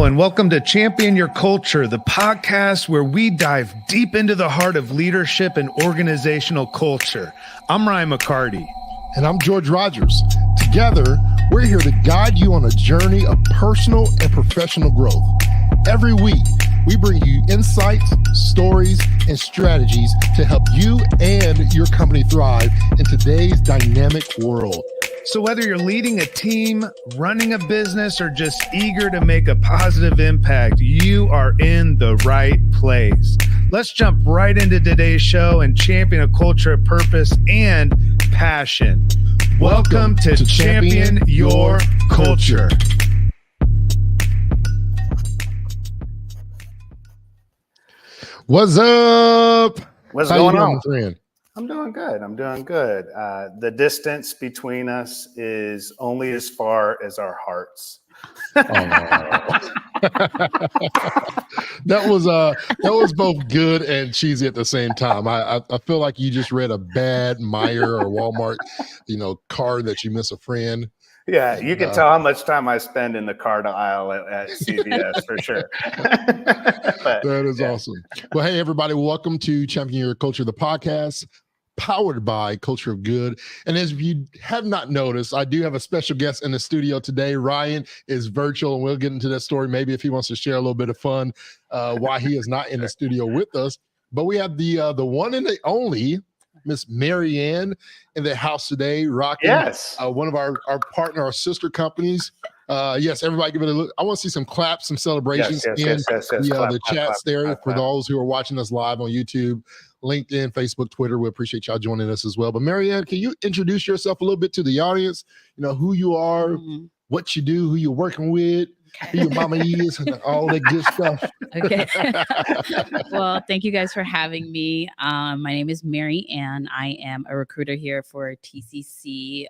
Hello, and welcome to Champion Your Culture, the podcast where we dive deep into the heart of leadership and organizational culture. I'm Maryanne McCarty. And I'm George Rogers. Together, we're here to guide you on a journey of personal and professional growth. Every week, we bring you insights, stories, and strategies to help you and your company thrive in today's dynamic world. So whether you're leading a team, running a business, or just eager to make a positive impact, you are in the right place. Let's jump right into today's show and champion a culture of purpose and passion. Welcome to Champion Your Culture. What's up? What's How going you doing, on? friend? I'm doing good. The distance between us is only as far as our hearts. That was both good and cheesy at the same time. I feel like you just read a bad Meijer or Walmart, card that you miss a friend. Yeah, you can tell how much time I spend in the card aisle at CVS for sure. That is awesome. Well, hey, everybody, welcome to Champion Your Culture, the podcast powered by Culture of Good. And as you have not noticed, I do have a special guest in the studio today. Ryan is virtual, and we'll get into that story maybe if he wants to share a little bit of fun why he is not in the studio with us. But we have the one and the only Miss Maryanne in the house today, rocking one of our partner, our sister companies. Yes, everybody give it a look. I want to see some claps, some celebrations in the chats there for those who are watching us live on YouTube, LinkedIn, Facebook, Twitter. We appreciate y'all joining us as well. But Maryanne, can you introduce yourself a little bit to the audience? Who you are, what you do, who you're working with, who your mama is, and all that good stuff. Okay. Well, thank you guys for having me. My name is Maryanne. I am a recruiter here for TCC.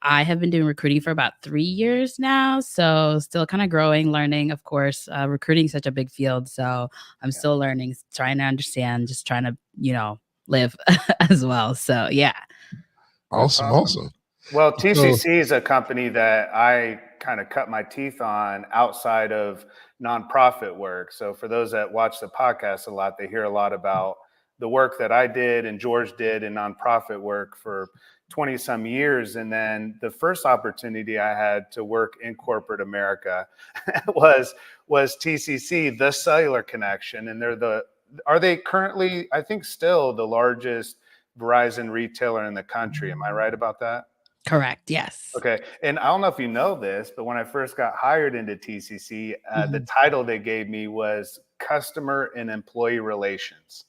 I have been doing recruiting for about 3 years now, so still kind of growing, learning. Of course, recruiting is such a big field, so I'm still learning, trying to understand, just trying to, live as well. So, yeah. Awesome. Well, TCC is a company that I kind of cut my teeth on outside of nonprofit work. So for those that watch the podcast a lot, they hear a lot about the work that I did and George did in nonprofit work for 20 some years. And then the first opportunity I had to work in corporate America was TCC, the cellular connection. And are they currently, I think, still the largest Verizon retailer in the country. Am I right about that? Correct. Yes. Okay. And I don't know if you know this, but when I first got hired into TCC, the title they gave me was Customer and Employee Relations.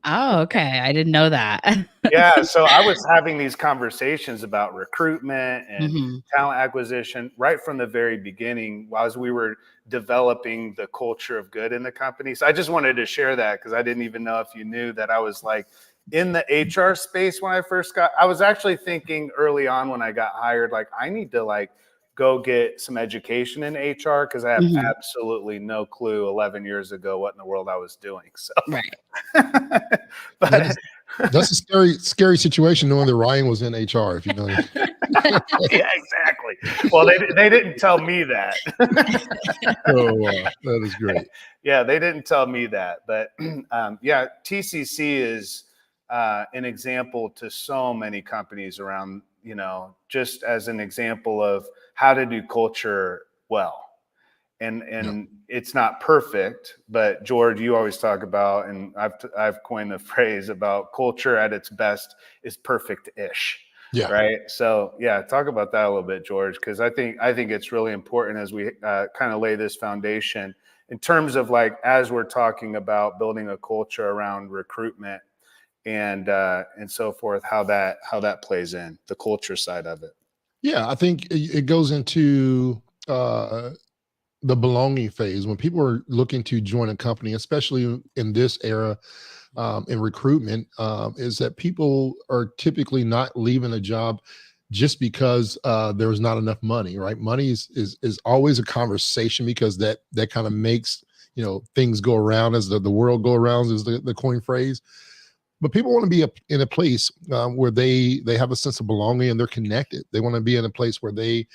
Oh, okay. I didn't know that. Yeah. So I was having these conversations about recruitment and talent acquisition right from the very beginning as we were developing the culture of good in the company. So I just wanted to share that because I didn't even know if you knew that I was like in the HR space when I was actually thinking early on when I got hired, like I need to go get some education in HR because I have absolutely no clue 11 years ago what in the world I was doing. So, right. But that's a scary situation knowing that Ryan was in HR, if you know. Yeah, exactly. Well, they didn't tell me that. That is great. Yeah, they didn't tell me that. But TCC is an example to so many companies around, just as an example of how to do culture well. And it's not perfect, but George, you always talk about, and I've coined the phrase about culture at its best is perfect-ish. Yeah. Right. So talk about that a little bit, George, because I think it's really important as we kind of lay this foundation in terms of as we're talking about building a culture around recruitment and so forth, how that plays in the culture side of it. Yeah, I think it goes into the belonging phase when people are looking to join a company, especially in this era in recruitment, is that people are typically not leaving a job just because there's not enough money, right? Money is always a conversation because that kind of makes things go around as the world go around is the coin phrase. But people want to be in a place where they have a sense of belonging and they're connected. They want to be in a place where they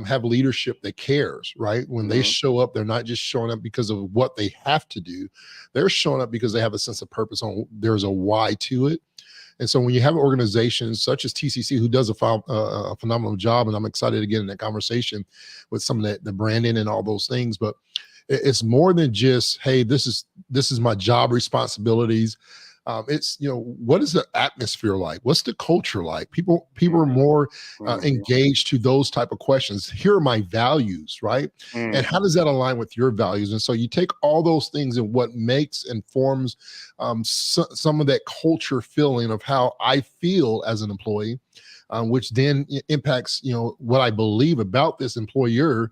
have leadership that cares, right? When they show up, they're not just showing up because of what they have to do. They're showing up because they have a sense of purpose on there's a why to it. And so when you have organizations such as TCC, who does a phenomenal job, and I'm excited to get in that conversation with some of the branding and all those things, but it's more than just, hey, this is my job responsibilities. It's, what is the atmosphere like? What's the culture like? People are more engaged to those type of questions. Here are my values, right? And how does that align with your values? And so you take all those things and what makes and forms some of that culture feeling of how I feel as an employee, which then impacts, what I believe about this employer.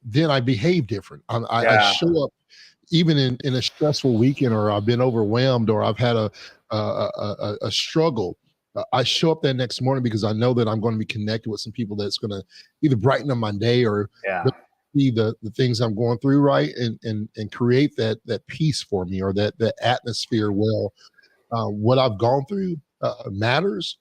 Then I behave different. I show up even in a stressful weekend, or I've been overwhelmed, or I've had a struggle. I show up that next morning because I know that I'm going to be connected with some people that's going to either brighten up my day or see the things I'm going through, right, and create that peace for me, or that atmosphere. Well, what I've gone through matters,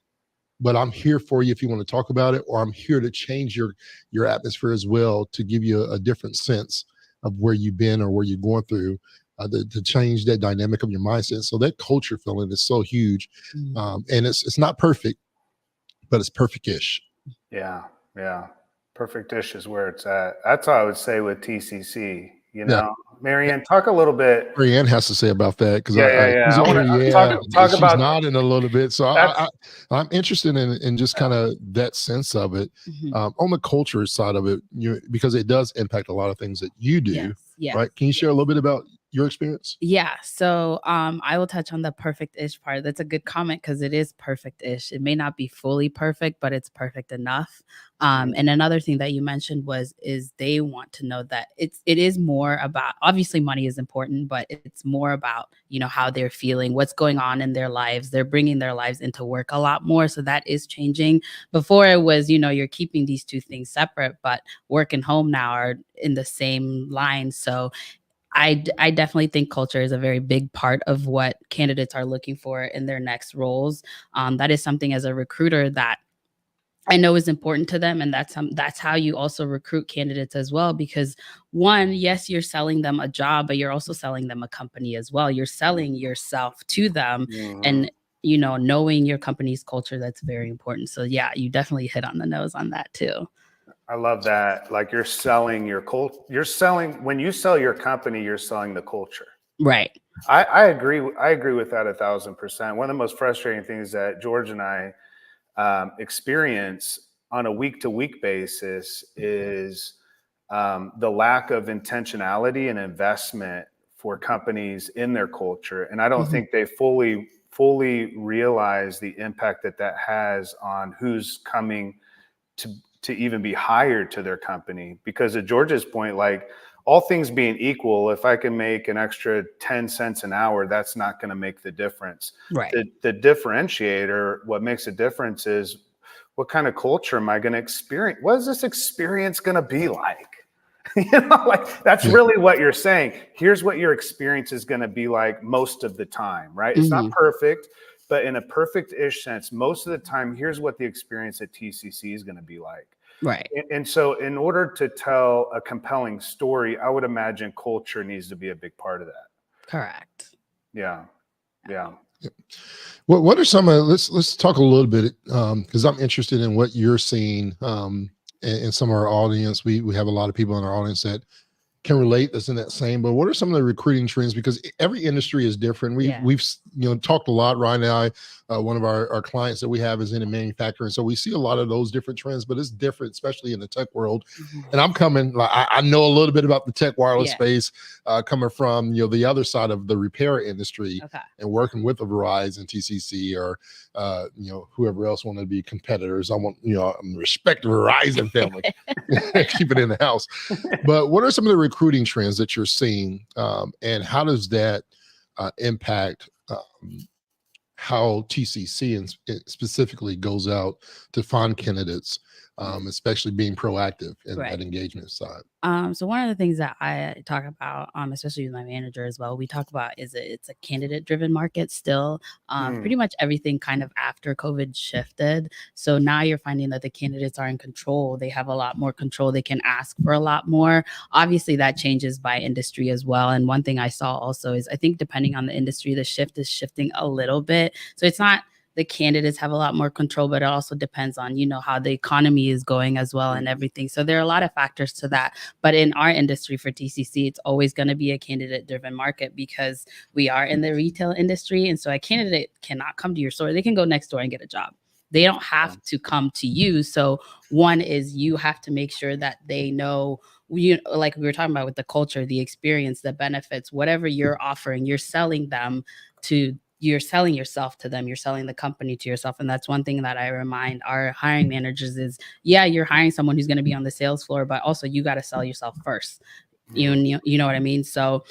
but I'm here for you if you want to talk about it, or I'm here to change your atmosphere as well, to give you a different sense of where you've been or where you're going through, to change that dynamic of your mindset. So that culture feeling is so huge. And it's not perfect, but it's perfect-ish. Yeah. Perfect-ish is where it's at. That's all I would say with TCC. Maryanne, talk a little bit. Maryanne has to say about that, because I want to talk she's about nodding a little bit. So I'm interested in just kind of that sense of it, on the culture side of it, because it does impact a lot of things that you do. Yes. Right? Can you share a little bit about your experience? Yeah. So I will touch on the perfect-ish part. That's a good comment, because it is perfect-ish. It may not be fully perfect, but it's perfect enough. And another thing that you mentioned is they want to know that it is more about, obviously money is important, but it's more about, how they're feeling, what's going on in their lives. They're bringing their lives into work a lot more. So that is changing. Before it was, you're keeping these two things separate, but work and home now are in the same line. So I definitely think culture is a very big part of what candidates are looking for in their next roles. That is something, as a recruiter, that I know is important to them, and that's how you also recruit candidates as well. Because one, yes, you're selling them a job, but you're also selling them a company as well. You're selling yourself to them, and knowing your company's culture, that's very important. So yeah, you definitely hit on the nose on that too. I love that. Like, you're selling your when you sell your company, you're selling the culture. Right. I agree. I agree with that 1,000%. One of the most frustrating things that George and I experience on a week-to-week basis is the lack of intentionality and investment for companies in their culture. And I don't think they fully realize the impact that has on who's coming to even be hired to their company. Because at George's point, like, all things being equal, if I can make an extra 10 cents an hour, that's not going to make the difference. Right. The differentiator, what makes a difference, is what kind of culture am I going to experience? What is this experience going to be like? Like, that's really what you're saying. Here's what your experience is going to be like most of the time, right? It's not perfect, but in a perfect-ish sense, most of the time, here's what the experience at TCC is going to be like. Right. And so in order to tell a compelling story, I would imagine culture needs to be a big part of that. Correct. Yeah. Well, what are some of, let's talk a little bit, because I'm interested in what you're seeing in some of our audience. We have a lot of people in our audience that can relate that's in that same, but what are some of the recruiting trends? Because every industry is different. We've talked a lot right now. One of our clients that we have is in manufacturing. So we see a lot of those different trends, but it's different, especially in the tech world. And I'm coming, I know a little bit about the tech wireless space, coming from, the other side of the repair industry, and working with a Verizon, TCC, or, whoever else want to be competitors. I want, respect the Verizon family, keep it in the house. But what are some of the recruiting trends that you're seeing, and how does that impact how TCC specifically goes out to find candidates especially being proactive in Right. that engagement side. So one of the things that I talk about, especially with my manager as well, we talk about is it's a candidate-driven market still. Pretty much everything kind of after COVID shifted. So now you're finding that the candidates are in control. They have a lot more control. They can ask for a lot more. Obviously, that changes by industry as well. And one thing I saw also is I think depending on the industry, the shift is shifting a little bit. So it's not the candidates have a lot more control, but it also depends on, how the economy is going as well and everything. So there are a lot of factors to that. But in our industry for TCC, it's always going to be a candidate driven market because we are in the retail industry. And so a candidate cannot come to your store. They can go next door and get a job. They don't have to come to you. So one is you have to make sure that they know, like we were talking about with the culture, the experience, the benefits, whatever you're offering, you're selling yourself to them. You're selling the company to yourself. And that's one thing that I remind our hiring managers is, yeah, you're hiring someone who's going to be on the sales floor, but also you got to sell yourself first. You know what I mean? So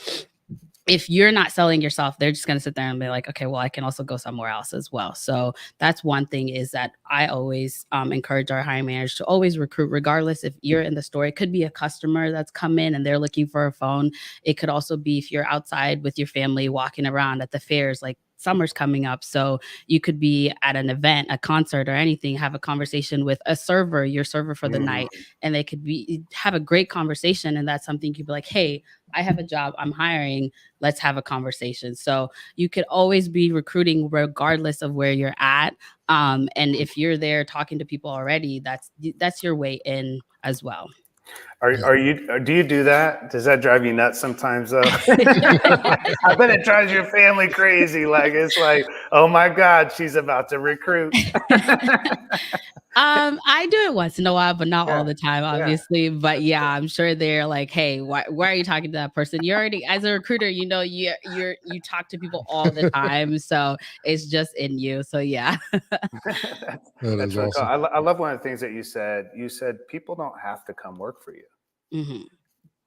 if you're not selling yourself, they're just going to sit there and be like, okay, well, I can also go somewhere else as well. So that's one thing is that I always encourage our hiring managers to always recruit, regardless if you're in the store. It could be a customer that's come in and they're looking for a phone. It could also be if you're outside with your family walking around at the fairs, like summer's coming up. So you could be at an event, a concert or anything, have a conversation with a server, your server for the night, and they could have a great conversation. And that's something you could be like, hey, I have a job, I'm hiring, let's have a conversation. So you could always be recruiting regardless of where you're at. And if you're there talking to people already, that's your way in as well. Do you do that? Does that drive you nuts sometimes though? I bet it drives your family crazy. Like, it's like, oh my God, she's about to recruit. I do it once in a while, but not all the time, obviously. Yeah. But yeah, I'm sure they're like, hey, why are you talking to that person? You're already, as a recruiter, you talk to people all the time. So it's just in you. So yeah. That's really awesome. Cool. I love one of the things that you said. You said people don't have to come work for you.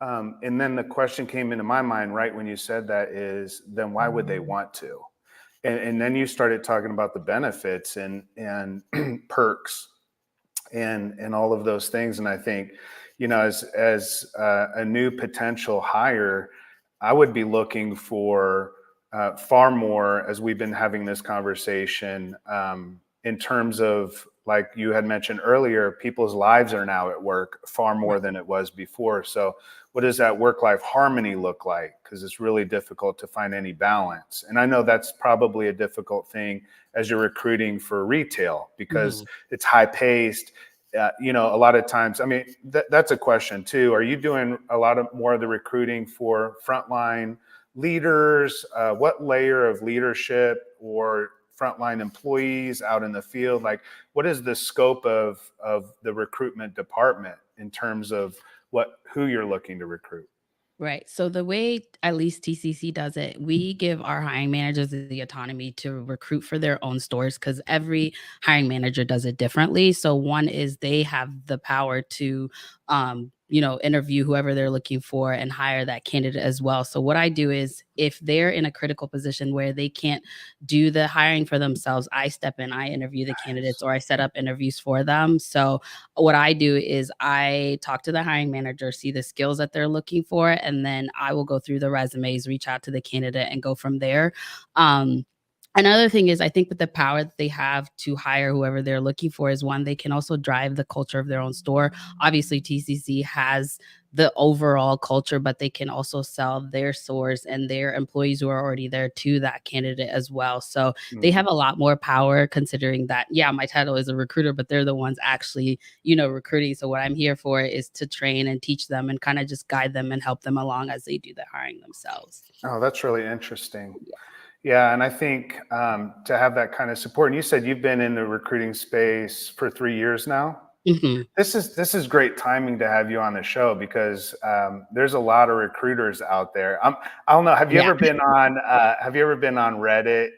And then the question came into my mind right when you said that is, then why would they want to? And then you started talking about the benefits and perks and all of those things. And I think, as a new potential hire, I would be looking for far more, as we've been having this conversation, in terms of, like you had mentioned earlier, people's lives are now at work far more than it was before. So what does that work-life harmony look like? Because it's really difficult to find any balance. And I know that's probably a difficult thing as you're recruiting for retail because it's high-paced. A lot of times, I mean, that's a question too. Are you doing a lot of more of the recruiting for frontline leaders? What layer of leadership or frontline employees out in the field? Like, what is the scope of the recruitment department in terms of who you're looking to recruit? Right. So the way at least TCC does it, we give our hiring managers the autonomy to recruit for their own stores because every hiring manager does it differently. So one is they have the power to interview whoever they're looking for and hire that candidate as well. So what I do is if they're in a critical position where they can't do the hiring for themselves, I step in, I interview the candidates or I set up interviews for them. So what I do is I talk to the hiring manager, see the skills that they're looking for, and then I will go through the resumes, reach out to the candidate and go from there. Another thing is I think with the power that they have to hire whoever they're looking for is one, they can also drive the culture of their own store. Obviously, TCC has the overall culture, but they can also sell their stores and their employees who are already there to that candidate as well. So they have a lot more power considering that, yeah, my title is a recruiter, but they're the ones actually, recruiting. So what I'm here for is to train and teach them and kind of just guide them and help them along as they do the hiring themselves. Oh, that's really interesting. Yeah, and I think to have that kind of support, and you said you've been in the recruiting space for 3 years now. This is great timing to have you on the show because there's a lot of recruiters out there. I don't know. Have you ever been on Reddit?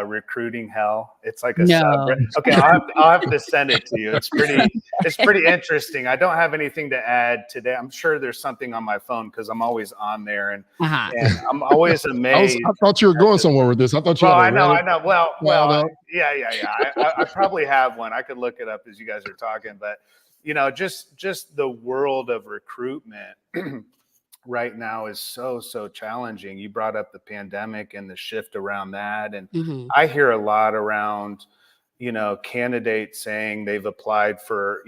Recruiting hell. It's like a subreddit. Okay, I'll have to send it to you. It's pretty interesting. I don't have anything to add today. I'm sure there's something on my phone because I'm always on there and I'm always amazed. I thought you were going somewhere with this. I thought you. I know. Well, yeah. I probably have one. I could look it up as you guys are talking, but just the world of recruitment right now is so challenging. You brought up the pandemic and the shift around that. And I hear a lot around, candidates saying they've applied for,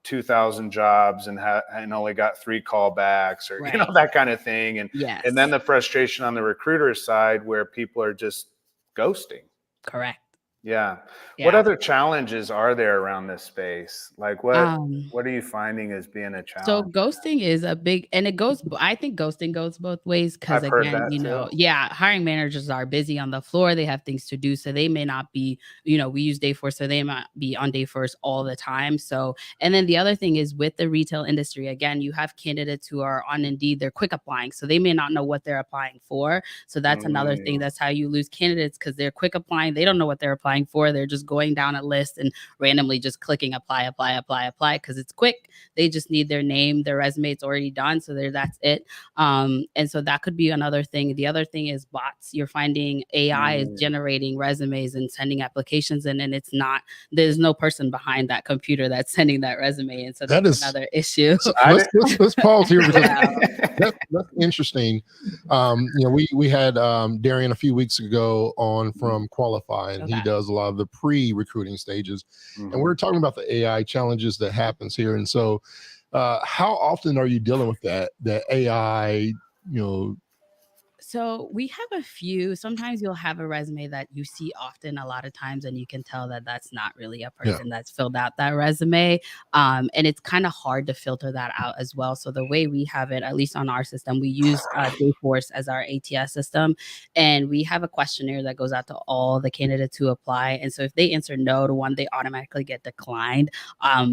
2,000 jobs and only got 3 callbacks or, that kind of thing. And, and then the frustration on the recruiter side where people are just ghosting. Correct. Yeah. What other challenges are there around this space? Like what are you finding as being a challenge? So ghosting is a big, and I think ghosting goes both ways. Cause again, hiring managers are busy on the floor. They have things to do. So they may not be, we use Dayforce, so they might be on Dayforce all the time. So, and then the other thing is with the retail industry, again, you have candidates who are on Indeed, they're quick applying. So they may not know what they're applying for. So that's another thing. That's how you lose candidates, because they're quick applying. They don't know what they're applying for. They're just going down a list and randomly just clicking apply because it's quick. They just need their name, their resume, it's already done. So that's it. And so that could be another thing. The other thing is bots. You're finding AI is generating resumes and sending applications in, and there's no person behind that computer that's sending that resume. And so that's another issue. So let's pause here because that's interesting. We had Darian a few weeks ago on from Qualify, and he does a lot of the pre-recruiting stages. And we're talking about the AI challenges that happens here. And so how often are you dealing with that AI, So we have a few. Sometimes you'll have a resume that you see often a lot of times, and you can tell that that's not really a person that's filled out that resume. And it's kind of hard to filter that out as well. So the way we have it, at least on our system, we use Dayforce as our ATS system. And we have a questionnaire that goes out to all the candidates who apply. And so if they answer no to one, they automatically get declined.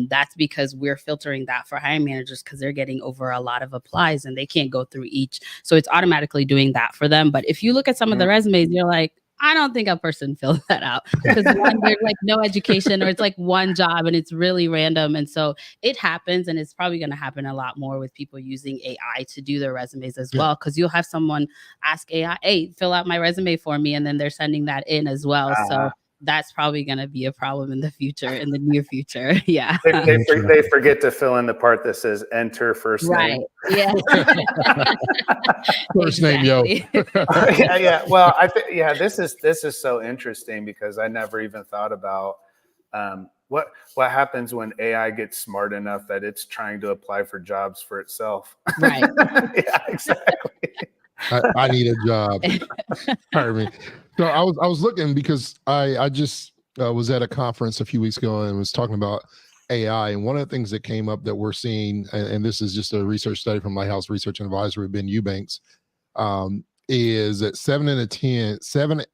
That's because we're filtering that for hiring managers, because they're getting over a lot of applies and they can't go through each. So it's automatically doing that for them. But if you look at some of the resumes, you're like, I don't think a person filled that out, because one, there's like no education, or it's like one job and it's really random. And so it happens, and it's probably going to happen a lot more with people using AI to do their resumes as well, because you'll have someone ask AI, hey, fill out my resume for me, and then they're sending that in as well. So that's probably going to be a problem in the near future. Yeah. They forget to fill in the part that says enter first name. Yeah. First name, yo. Yeah. Well, this is so interesting, because I never even thought about what happens when AI gets smart enough that it's trying to apply for jobs for itself. Right. Yeah, exactly. I need a job. Pardon me. So I was looking, because I just was at a conference a few weeks ago and was talking about AI. And one of the things that came up that we're seeing, and this is just a research study from Lighthouse Research and Advisory, Ben Eubanks, is that 7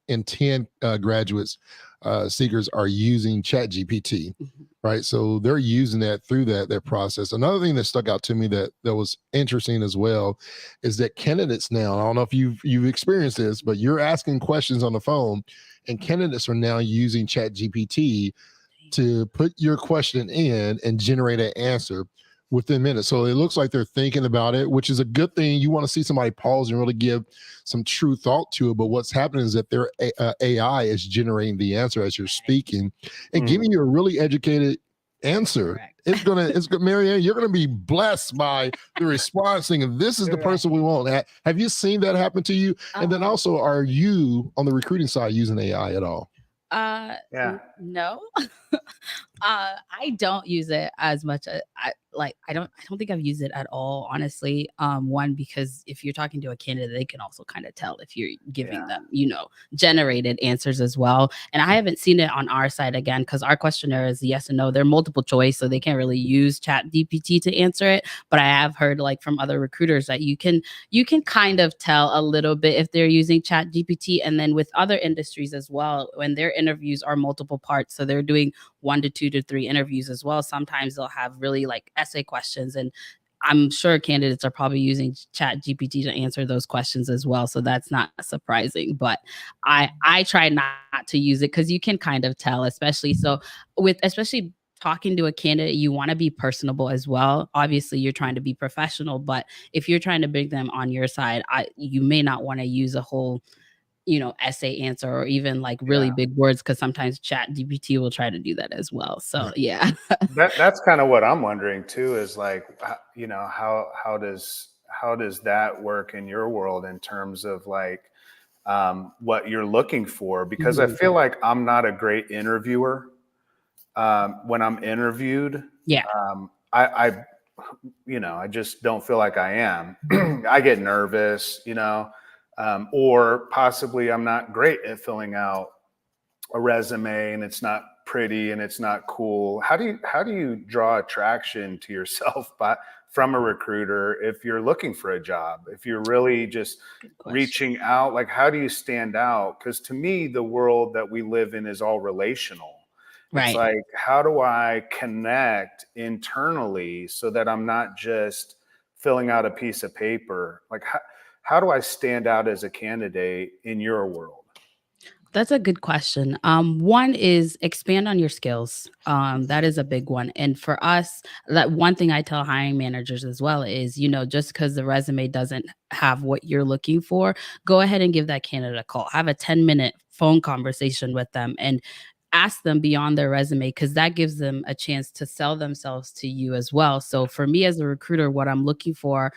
in 10 graduates seekers are using ChatGPT, right? So they're using that through that process. Another thing that stuck out to me that was interesting as well is that candidates now, I don't know if you've experienced this, but you're asking questions on the phone, and candidates are now using ChatGPT to put your question in and generate an answer within minutes. So it looks like they're thinking about it, which is a good thing. You want to see somebody pause and really give some true thought to it. But what's happening is that their AI is generating the answer as you're speaking and giving you a really educated answer. Correct. It's gonna, Maryanne, you're gonna be blessed by the response saying, this is the person we want. Have you seen that happen to you? And then also, are you on the recruiting side using AI at all? No. I don't use it as much. I don't think I've used it at all, honestly. One, because if you're talking to a candidate, they can also kind of tell if you're giving them, generated answers as well. And I haven't seen it on our side, again, because our questionnaire is yes and no. They're multiple choice, so they can't really use ChatGPT to answer it. But I have heard from other recruiters that you can kind of tell a little bit if they're using ChatGPT. And then with other industries as well, when their interviews are multiple parts, so they're doing 1 to 2 to 3 interviews as well. Sometimes they'll have really essay questions, and I'm sure candidates are probably using ChatGPT to answer those questions as well. So that's not surprising, but I try not to use it, because you can kind of tell, especially talking to a candidate, you want to be personable as well. Obviously, you're trying to be professional, but if you're trying to bring them on your side, you may not want to use a whole essay answer or even like really big words, because sometimes Chat GPT will try to do that as well. So yeah. That's kind of what I'm wondering too, is like, how does that work in your world in terms of like what you're looking for? Because I feel like I'm not a great interviewer. When I'm interviewed, Yeah. I just don't feel like I am. I get nervous, or possibly I'm not great at filling out a resume and it's not pretty and it's not cool. How do you draw attraction to yourself from a recruiter if you're looking for a job? If you're really just reaching out, like how do you stand out? Because to me, the world that we live in is all relational. It's like, how do I connect internally so that I'm not just filling out a piece of paper? Like, how do I stand out as a candidate in your world? That's a good question. One is expand on your skills. That is a big one. And for us, that one thing I tell hiring managers as well is, just because the resume doesn't have what you're looking for, go ahead and give that candidate a call. Have a 10-minute phone conversation with them and ask them beyond their resume, because that gives them a chance to sell themselves to you as well. So for me as a recruiter, what I'm looking for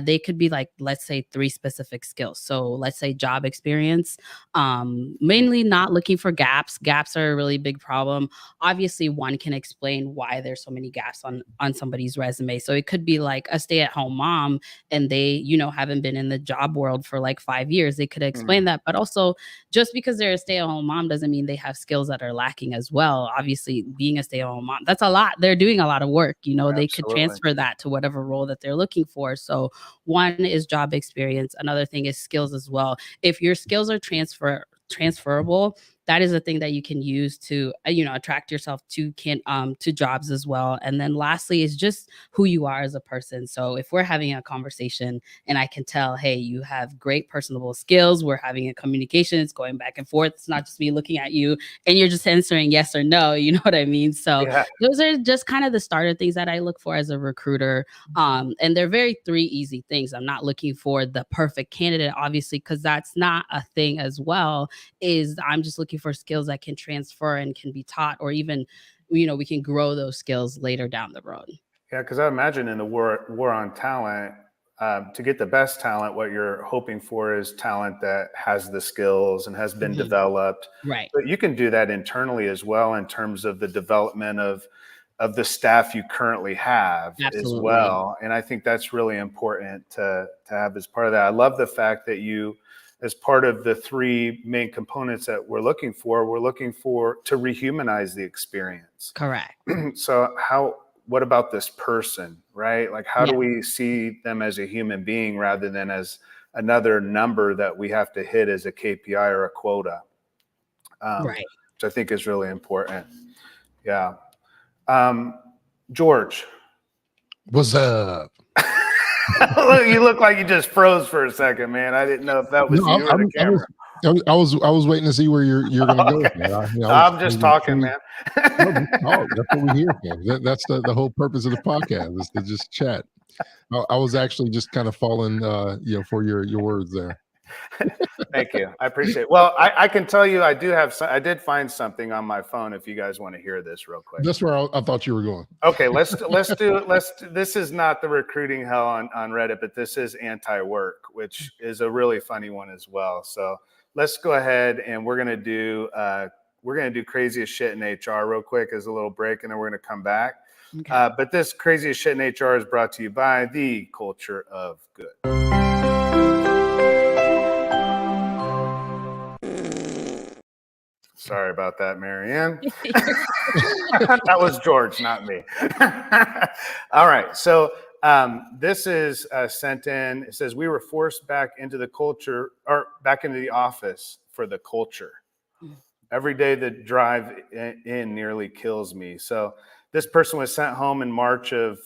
they could be like, let's say 3 specific skills. So let's say job experience, mainly not looking for gaps. Gaps are a really big problem. Obviously, one can explain why there's so many gaps on somebody's resume. So it could be like a stay-at-home mom and they, haven't been in the job world for like 5 years. They could explain that. But also, just because they're a stay-at-home mom doesn't mean they have skills that are lacking as well. Obviously, being a stay-at-home mom, that's a lot. They're doing a lot of work. They could transfer that to whatever role that they're looking for. So one is job experience. Another thing is skills as well. If your skills are transferable, that is a thing that you can use to attract yourself to jobs as well. And then lastly is just who you are as a person. So if we're having a conversation and I can tell, hey, you have great personable skills, we're having a communication, it's going back and forth, it's not just me looking at you and you're just answering yes or no, you know what I mean? So those are just kind of the starter things that I look for as a recruiter. And they're very 3 easy things. I'm not looking for the perfect candidate, obviously, because that's not a thing as well. I'm just looking for skills that can transfer and can be taught, or even, we can grow those skills later down the road. Yeah, because I imagine in the war on talent, to get the best talent, what you're hoping for is talent that has the skills and has been developed. Right. But you can do that internally as well in terms of the development of the staff you currently have as well. And I think that's really important to have as part of that. I love the fact that you, as part of the 3 main components that we're looking for to rehumanize the experience. Correct. So what about this person, right? Like, how do we see them as a human being rather than as another number that we have to hit as a KPI or a quota? Which I think is really important. Yeah. George. What's up? You look like you just froze for a second, man. I didn't know if that was you or the camera. I was waiting to see where you're going to go with that. I'm just talking, man. That's what we hear for. That's the whole purpose of the podcast, is to just chat. I was actually just kind of falling, for your words there. Thank you. I appreciate it. Well, I can tell you, I did find something on my phone if you guys want to hear this real quick. That's where I thought you were going. Okay, let's this is not the recruiting hell on Reddit, but this is anti-work, which is a really funny one as well. So let's go ahead and we're gonna do craziest shit in HR real quick as a little break, and then we're gonna come back. Okay. But this craziest shit in HR is brought to you by the Culture of Good. Sorry about that, Maryanne. That was George, not me. All right. So this is sent in. It says, we were forced back into the office for the culture. Every day the drive in nearly kills me. So this person was sent home in March of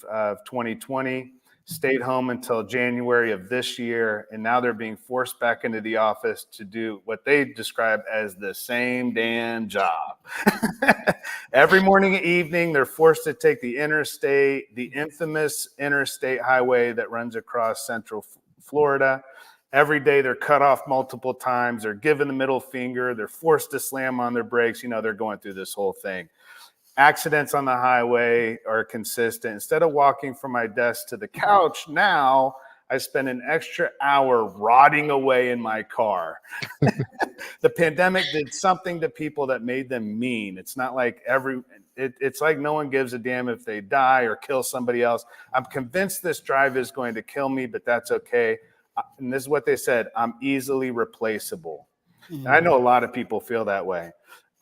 2020. Stayed home until January of this year, and now they're being forced back into the office to do what they describe as the same damn job. Every morning and evening, they're forced to take the infamous interstate highway that runs across Central Florida. every day they're cut off multiple times, they're given the middle finger, they're forced to slam on their brakes. They're going through this whole thing. Accidents on the highway are consistent. Instead of walking from my desk to the couch, now I spend an extra hour rotting away in my car. The pandemic did something to people that made them mean. It's not like it's like no one gives a damn if they die or kill somebody else. I'm convinced this drive is going to kill me, but that's okay. And this is what they said: I'm easily replaceable. And I know a lot of people feel that way.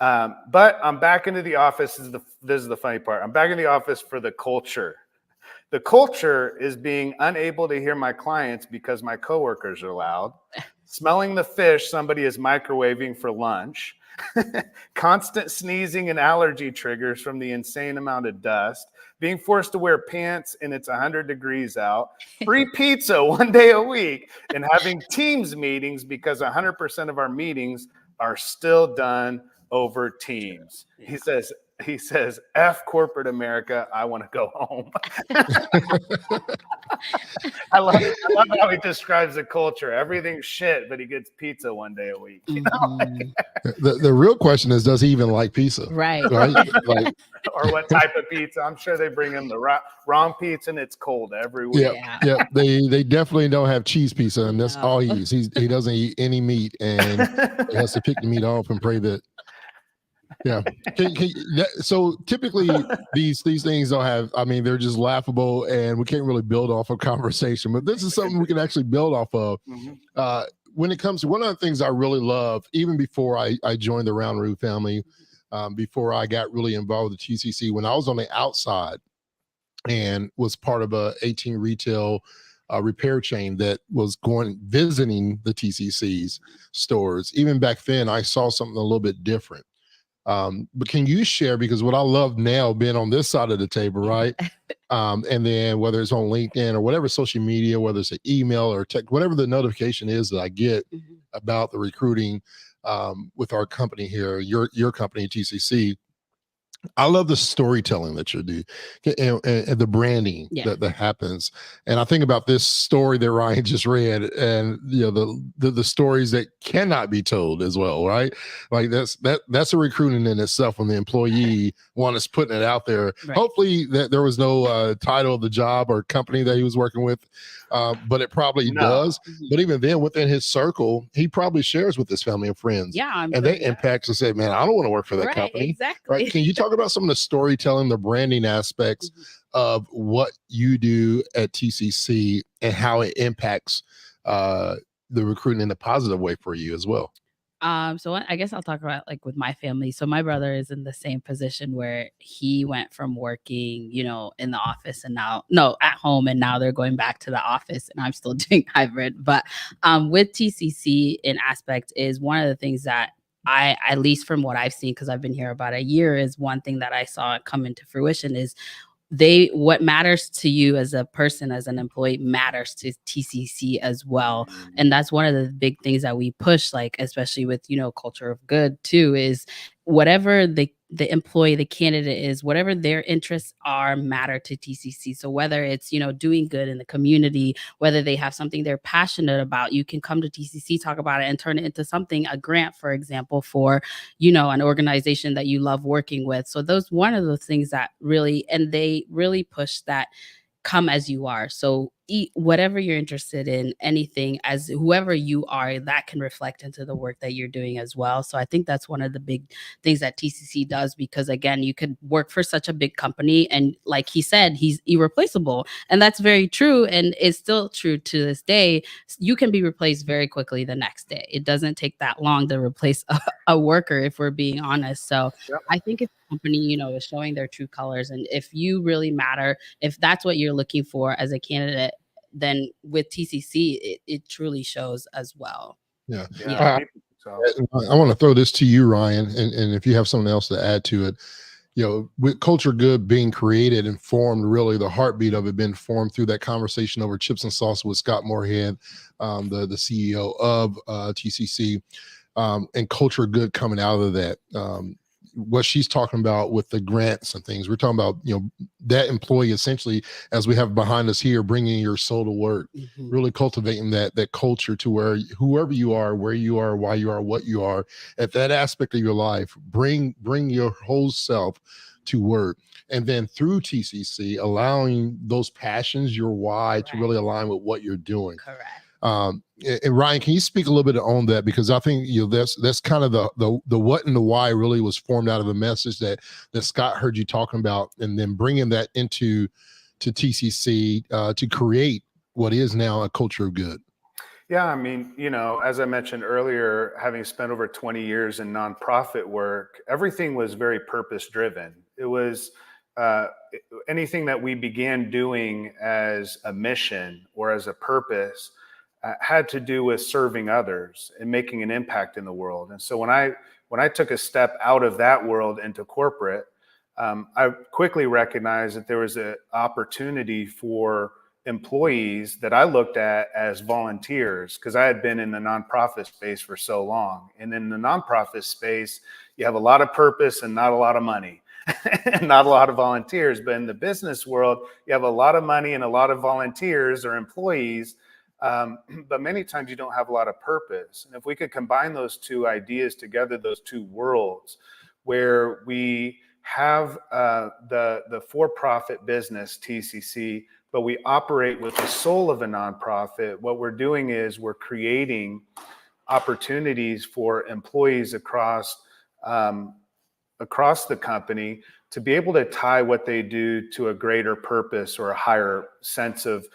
But I'm back into the office. This is the funny part. I'm back in the office for the culture. The culture is being unable to hear my clients because my coworkers are loud, smelling the fish somebody is microwaving for lunch, constant sneezing and allergy triggers from the insane amount of dust, being forced to wear pants and it's 100 degrees out, free pizza one day a week, and having Teams meetings because 100% of our meetings are still done over Teams. He says, F corporate America, I want to go home. I love how he describes the culture. Everything's shit, but he gets pizza one day a week. The real question is, does he even like pizza? Right? Like, or what type of pizza? I'm sure they bring him the wrong pizza and it's cold every week. Yeah. They definitely don't have cheese pizza, and that's all he eats. He doesn't eat any meat, and he has to pick the meat off and pray that. Yeah. So typically these things don't have, they're just laughable and we can't really build off a conversation, but this is something we can actually build off of. When it comes to one of the things I really love, even before I joined the Round Root family, before I got really involved with the TCC, when I was on the outside and was part of a 18 retail repair chain that was visiting the TCC's stores, even back then I saw something a little bit different. But can you share, because what I love now being on this side of the table, right? And then whether it's on LinkedIn or whatever social media, whether it's an email or text, whatever the notification is that I get about the recruiting with our company here, your company, TCC, I love the storytelling that you do and the branding that happens. And I think about this story that Ryan just read, and the stories that cannot be told as well, right? Like that's a recruiting in itself when the employee one is putting it out there. Right. Hopefully that there was no title of the job or company that he was working with, but it probably does. But even then, within his circle, he probably shares with his family and friends. Yeah, that impacts and say, man, I don't want to work for that company. Exactly. Right? Can you talk about some of the storytelling, the branding aspects of what you do at TCC and how it impacts the recruiting in a positive way for you as well? So I guess I'll talk about like with my family. So my brother is in the same position where he went from working, in the office and at home, and now they're going back to the office, and I'm still doing hybrid. But with TCC in aspect is one of the things that I, at least from what I've seen, because I've been here about a year, is one thing that I saw come into fruition is what matters to you as a person, as an employee, matters to TCC as well. And that's one of the big things that we push, like, especially with, culture of good too, is whatever the employee, the candidate is, whatever their interests are, matter to TCC. So whether it's, doing good in the community, whether they have something they're passionate about, you can come to TCC, talk about it, and turn it into something, a grant, for example, for, an organization that you love working with. So those, one of the things that really, and they really push that, come as you are. So eat whatever you're interested in, anything, as whoever you are, that can reflect into the work that you're doing as well. So I think that's one of the big things that TCC does, because again, you could work for such a big company, and like he said, he's irreplaceable. And that's very true. And it's still true to this day. You can be replaced very quickly the next day. It doesn't take that long to replace a worker, if we're being honest. So I think if the company, is showing their true colors, and if you really matter, if that's what you're looking for as a candidate, then with TCC, it truly shows as well. Yeah. I want to throw this to you, Ryan, and if you have something else to add to it, with Culture Good being created and formed, really the heartbeat of it being formed through that conversation over chips and salsa with Scott Moorhead, the CEO of TCC, and Culture Good coming out of that. what she's talking about with the grants and things. We're talking about, that employee essentially, as we have behind us here, bringing your soul to work, really cultivating that culture to where whoever you are, where you are, why you are, what you are, at that aspect of your life, bring your whole self to work. And then through TCC, allowing those passions, your why, to really align with what you're doing. Correct. And Ryan, can you speak a little bit on that? Because I think that's kind of the what and the why really was formed out of the message that Scott heard you talking about, and then bringing that to TCC to create what is now a culture of good. Yeah, I mean, as I mentioned earlier, having spent over 20 years in nonprofit work, everything was very purpose driven. It was anything that we began doing as a mission or as a purpose had to do with serving others and making an impact in the world. And so when I took a step out of that world into corporate, I quickly recognized that there was an opportunity for employees that I looked at as volunteers, because I had been in the nonprofit space for so long. And in the nonprofit space, you have a lot of purpose and not a lot of money. And not a lot of volunteers. But in the business world, you have a lot of money and a lot of volunteers or employees, but many times you don't have a lot of purpose. And if we could combine those two ideas together, those two worlds, where we have the for-profit business, TCC, but we operate with the soul of a nonprofit, what we're doing is we're creating opportunities for employees across the company to be able to tie what they do to a greater purpose or a higher sense of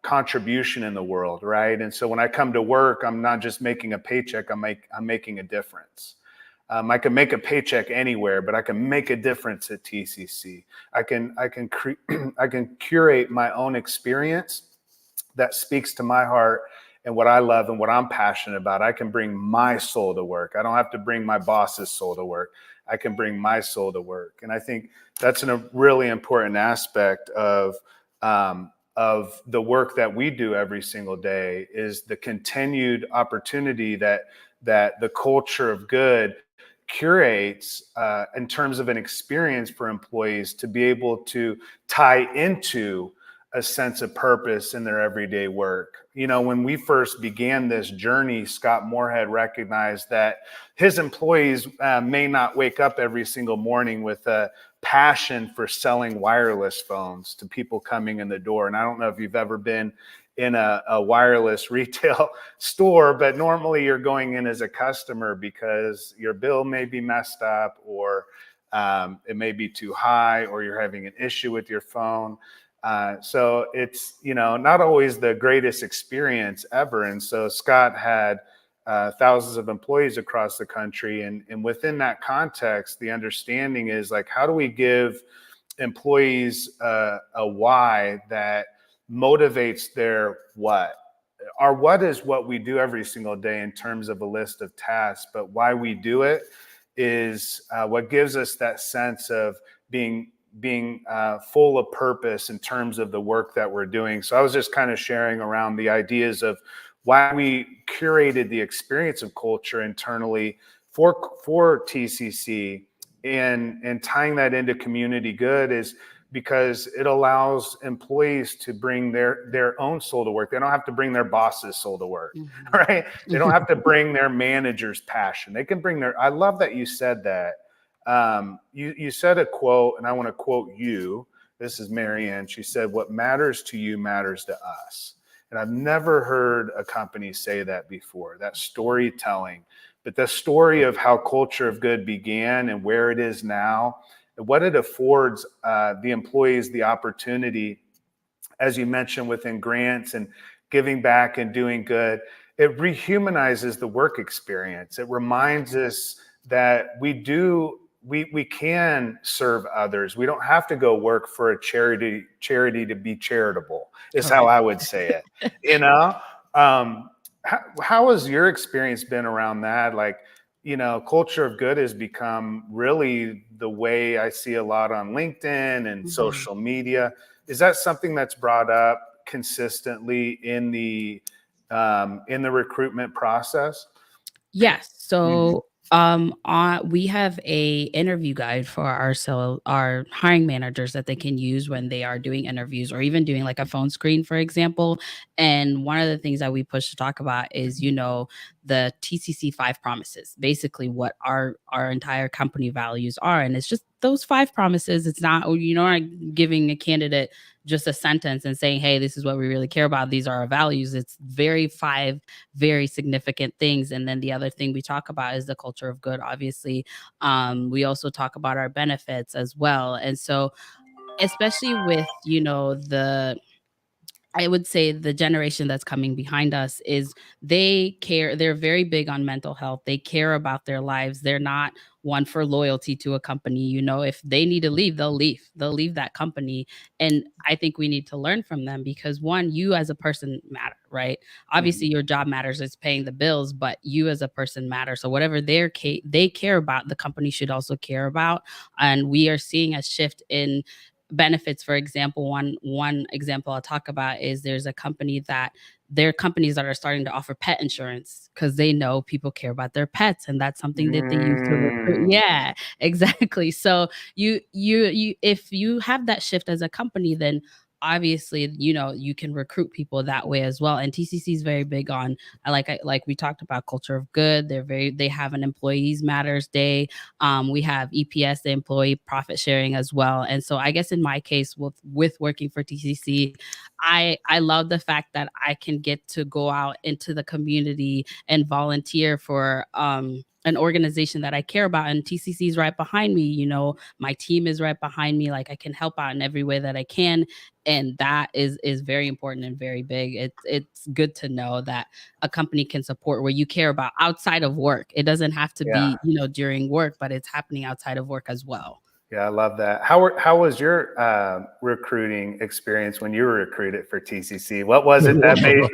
contribution in the world, right? And so when I come to work, I'm not just making a paycheck, I'm making a difference. I can make a paycheck anywhere, but I can make a difference at TCC. I can curate my own experience that speaks to my heart and what I love and what I'm passionate about. I can bring my soul to work. I don't have to bring my boss's soul to work. I can bring my soul to work. And I think that's a really important aspect of the work that we do every single day, is the continued opportunity that the culture of good curates in terms of an experience for employees to be able to tie into a sense of purpose in their everyday work. When we first began this journey, Scott Moorhead recognized that his employees may not wake up every single morning with a passion for selling wireless phones to people coming in the door. And I don't know if you've ever been in a wireless retail store, but normally you're going in as a customer because your bill may be messed up, or it may be too high, or you're having an issue with your phone. So it's, not always the greatest experience ever. And so Scott had thousands of employees across the country. And within that context, the understanding is like, how do we give employees a why that motivates their what? Our what is what we do every single day in terms of a list of tasks, but why we do it is what gives us that sense of being full of purpose in terms of the work that we're doing. So I was just kind of sharing around the ideas of why we curated the experience of culture internally for TCC, and tying that into community good is because it allows employees to bring their own soul to work. They don't have to bring their boss's soul to work, right? They don't have to bring their manager's passion. They can bring I love that you said that. You said a quote, and I want to quote you. This is Maryanne. She said, "What matters to you matters to us." And I've never heard a company say that before, that storytelling. But the story of how Culture of Good began and where it is now, and what it affords the employees the opportunity, as you mentioned, within grants and giving back and doing good, it rehumanizes the work experience. It reminds us that we can serve others. We don't have to go work for a charity to be charitable, is how I would say it. How has your experience been around that? Like, Culture of Good has become really the way I see a lot on LinkedIn and social media. Is that something that's brought up consistently in the recruitment process? Yes. So We have a interview guide for our hiring managers that they can use when they are doing interviews or even doing like a phone screen, for example. And one of the things that we push to talk about is, the TCC 5 promises, basically what our entire company values are. And it's just those 5 promises. It's not, not giving a candidate just a sentence and saying, hey, this is what we really care about. These are our values. It's five very significant things. And then the other thing we talk about is the culture of good, obviously. We also talk about our benefits as well. And so, especially with, I would say the generation that's coming behind us is they're very big on mental health. They care about their lives. They're not one for loyalty to a company. If they need to leave, they'll leave. They'll leave that company. And I think we need to learn from them because one, you as a person matter, right? Obviously your job matters, it's paying the bills, but you as a person matter. So whatever they care about, the company should also care about. And we are seeing a shift in benefits. For example, one example I'll talk about is there are companies that are starting to offer pet insurance because they know people care about their pets, and that's something that they use to recruit. Yeah, exactly. So you if you have that shift as a company, then obviously you can recruit people that way as well. And TCC is very big on, like we talked about, culture of good. They have an employees matters day. We have EPS, the employee profit sharing, as well. And so I guess in my case with working for TCC, I love the fact that I can get to go out into the community and volunteer for an organization that I care about. And TCC is right behind me. My team is right behind me. Like, I can help out in every way that I can. And that is very important and very big. It's good to know that a company can support what you care about outside of work. It doesn't have to be, during work, but it's happening outside of work as well. Yeah, I love that. How was your recruiting experience when you were recruited for TCC? What was it that made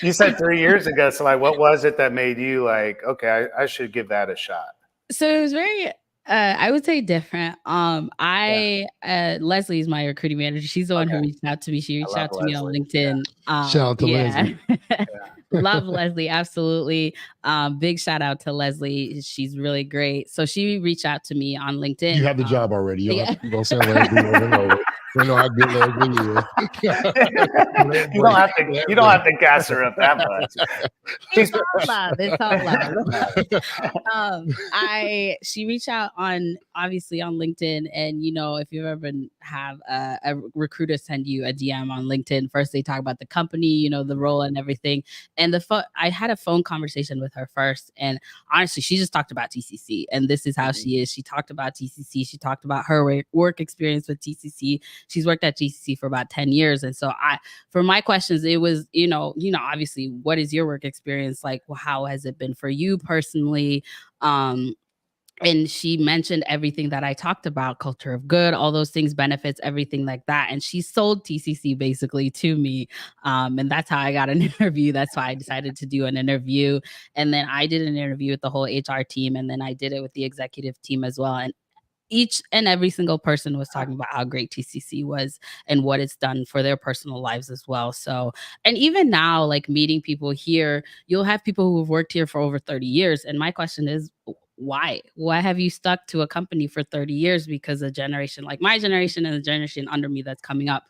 you said 3 years ago? So what was it that made you like, okay, I should give that a shot? So it was very, I would say, different. Leslie is my recruiting manager. She's the one who reached out to me. She reached out to me on LinkedIn. Shout out to Leslie. Love Leslie, absolutely. Big shout out to Leslie. She's really great. So she reached out to me on LinkedIn. You have the job already. You don't say Leslie. We know how good Leslie is. You don't have to gas her up that much. It's all love. She reached out obviously on LinkedIn, and if you ever have a recruiter send you a DM on LinkedIn, first they talk about the company, the role and everything. And I had a phone conversation with her first, and honestly, she just talked about TCC, and this is how she is. She talked about TCC. She talked about her work experience with TCC. She's worked at TCC for about 10 years. And so for my questions, it was, obviously, what is your work experience like? Well, how has it been for you personally? And she mentioned everything that I talked about, culture of good, all those things, benefits, everything like that. And she sold TCC basically to me. And that's how I got an interview. That's why I decided to do an interview. And then I did an interview with the whole HR team. And then I did it with the executive team as well. And each and every single person was talking about how great TCC was and what it's done for their personal lives as well. So, and even now, like meeting people here, you'll have people who have worked here for over 30 years. And my question is, why have you stuck to a company for 30 years? Because a generation like my generation and the generation under me that's coming up,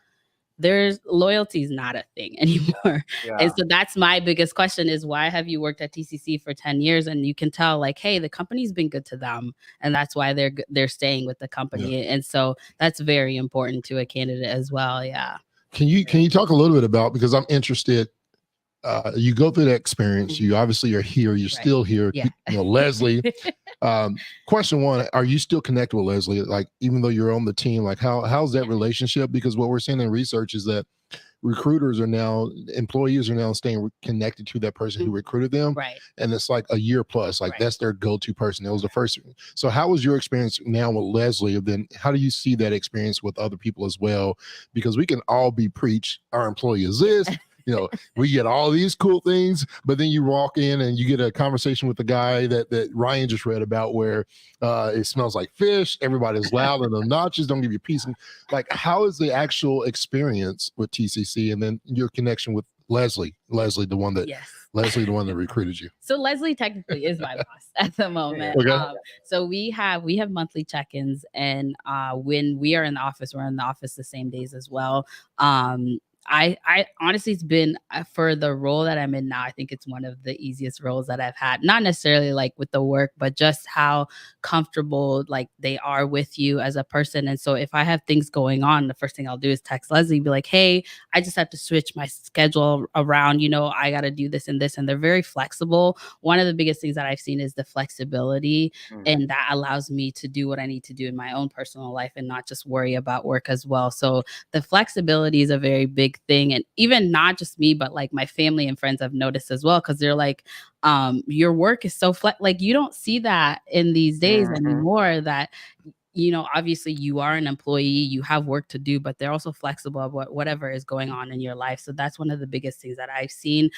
there's loyalty is not a thing anymore. Yeah. And so that's my biggest question is, why have you worked at TCC for 10 years? And you can tell, like, hey, the company's been good to them, and that's why they're staying with the company. Yeah. And so that's very important to a candidate as well. Yeah. Can you talk a little bit about, because I'm interested, you go through that experience, you obviously are here, you're still here. Yeah. Leslie, question one, are you still connected with Leslie? Like, even though you're on the team, like how's that relationship? Because what we're seeing in research is that employees are now staying connected to that person who recruited them. Right. And it's like a year plus, like that's their go-to person. It was the first. So how was your experience now with Leslie? Then how do you see that experience with other people as well? Because we can all be preached, our employee is this, we get all these cool things, but then you walk in and you get a conversation with the guy that Ryan just read about where it smells like fish, everybody's loud and obnoxious, don't give you peace. Like, how is the actual experience with TCC and then your connection with Leslie, the one that Yes. Leslie, the one that recruited you. So Leslie technically is my boss at the moment. Okay. So we have monthly check-ins, and when we are in the office, we're in the office the same days as well. I honestly, it's been for the role that I'm in now, I think it's one of the easiest roles that I've had. Not necessarily like with the work, but just how comfortable like they are with you as a person. And so if I have things going on, the first thing I'll do is text Leslie, be like, hey, I just have to switch my schedule around, I got to do this and this. And they're very flexible. One of the biggest things that I've seen is the flexibility, and that allows me to do what I need to do in my own personal life and not just worry about work as well. So the flexibility is a very big thing. And even not just me, but like my family and friends have noticed as well, because they're like, your work is so like you don't see that in these days anymore, that obviously you are an employee, you have work to do, but they're also flexible about whatever is going on in your life. So that's one of the biggest things that I've seen.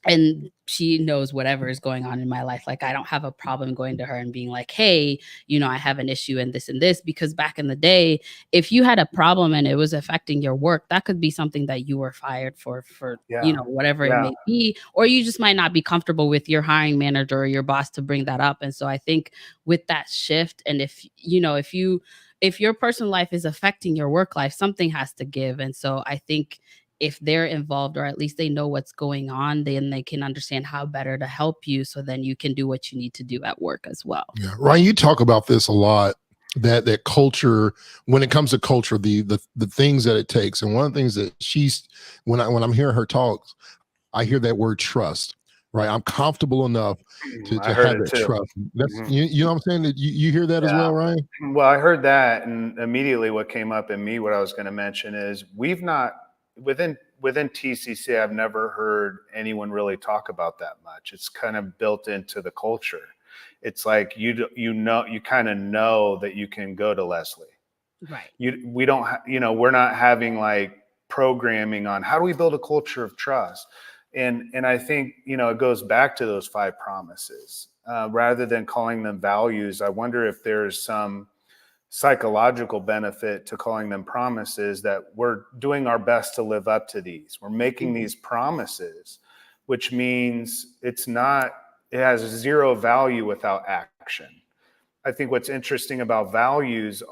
And she knows whatever is going on in my life. Like, I don't have a problem going to her and being like, hey, I have an issue in this, because back in the day, if you had a problem and it was affecting your work, that could be something that you were fired for whatever it may be, or you just might not be comfortable with your hiring manager or your boss to bring that up. And so I think with that shift, and if your personal life is affecting your work life, something has to give. And so I think if they're involved, or at least they know what's going on, then they can understand how better to help you. So then you can do what you need to do at work as well. Yeah. Ryan, you talk about this a lot, that culture, when it comes to culture, the things that it takes. And one of the things that when I'm hearing her talk, I hear that word trust, right? I'm comfortable enough to have that trust. That's, you know what I'm saying? That you hear that as well, Ryan? Well, I heard that. And immediately what came up in me, what I was going to mention is we've not, within TCC, I've never heard anyone really talk about that much. It's kind of built into the culture. It's like you kind of know that you can go to Leslie. Right. We don't we're not having like programming on how do we build a culture of trust. And I think it goes back to those 5 promises rather than calling them values. I wonder if there's some psychological benefit to calling them promises, that we're doing our best to live up to these. We're making these promises, which means it has 0 value without action. I think what's interesting about values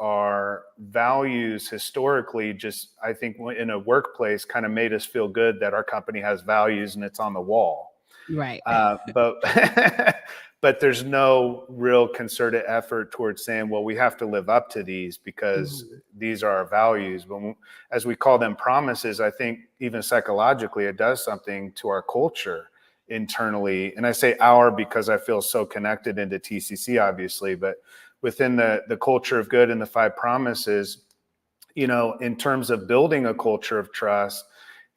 historically, just I think in a workplace kind of made us feel good that our company has values and it's on the wall. Right. But there's no real concerted effort towards saying, well, we have to live up to these because these are our values. But as we call them promises, I think even psychologically, it does something to our culture internally. And I say our because I feel so connected into TCC, obviously, but within the culture of good and the 5 promises, in terms of building a culture of trust,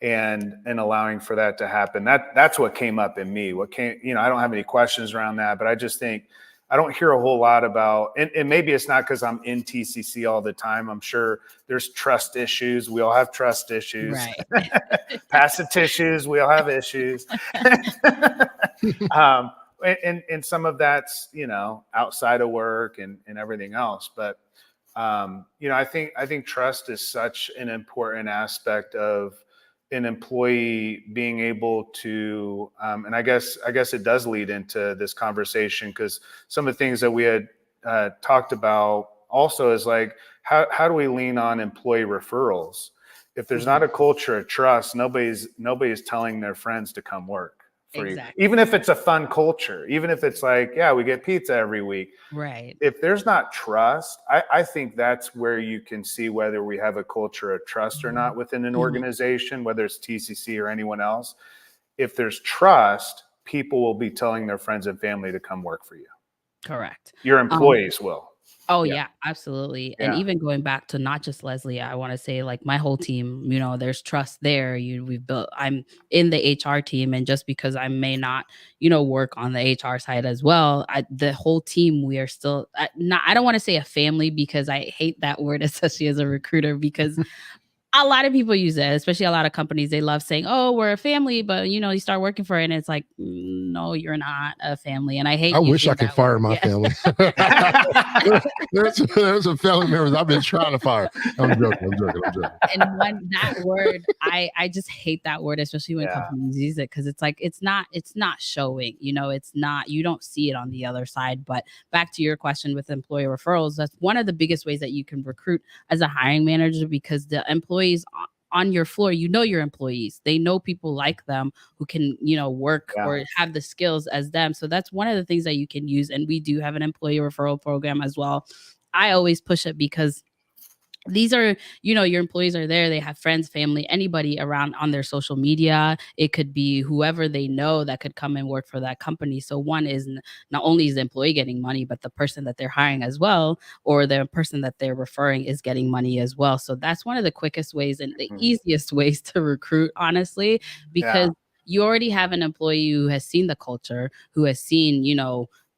and allowing for that to happen. That's what came up in me. I don't have any questions around that, but I just think I don't hear a whole lot about, and maybe it's not because I'm in TCC all the time. I'm sure there's trust issues. We all have trust issues. Right. Pass the tissues. We all have issues. And some of that's, outside of work and everything else. But, I think trust is such an important aspect of an employee being able to, and I guess it does lead into this conversation, because some of the things that we had talked about also is like, how do we lean on employee referrals? If there's not a culture of trust, nobody's telling their friends to come work for you. Even if it's a fun culture, even if it's like, yeah, we get pizza every week. Right. If there's not trust, I think that's where you can see whether we have a culture of trust or not within an organization, whether it's TCC or anyone else. If there's trust, people will be telling their friends and family to come work for you. Correct. Your employees will. Oh yeah, absolutely. And even going back to not just Leslie, I want to say like my whole team, there's trust there. I'm in the HR team, and just because I may not, work on the HR side as well, the whole team, we are still I don't want to say a family, because I hate that word, especially as a recruiter, because a lot of people use it, especially a lot of companies. They love saying, oh, we're a family, but you start working for it and it's like, no, you're not a family. And I hate I wish I using could that fire word. my Yeah. family. there's some family members I've been trying to fire. I'm joking. And that word, I just hate that word, especially when Yeah. companies use it, because it's like it's not showing, it's not, you don't see it on the other side. But back to your question with employee referrals, that's one of the biggest ways that you can recruit as a hiring manager, because the employees on your floor, your employees, they know people like them who can, work Yeah. or have the skills as them. So that's one of the things that you can use. And we do have an employee referral program as well. I always push it because these are, your employees are there. They have friends, family, anybody around on their social media. It could be whoever they know that could come and work for that company. So one is not only is the employee getting money, but the person that they're hiring as well, or the person that they're referring is getting money as well. So that's one of the quickest ways and the easiest ways to recruit, honestly, because you already have an employee who has seen the culture, who has seen,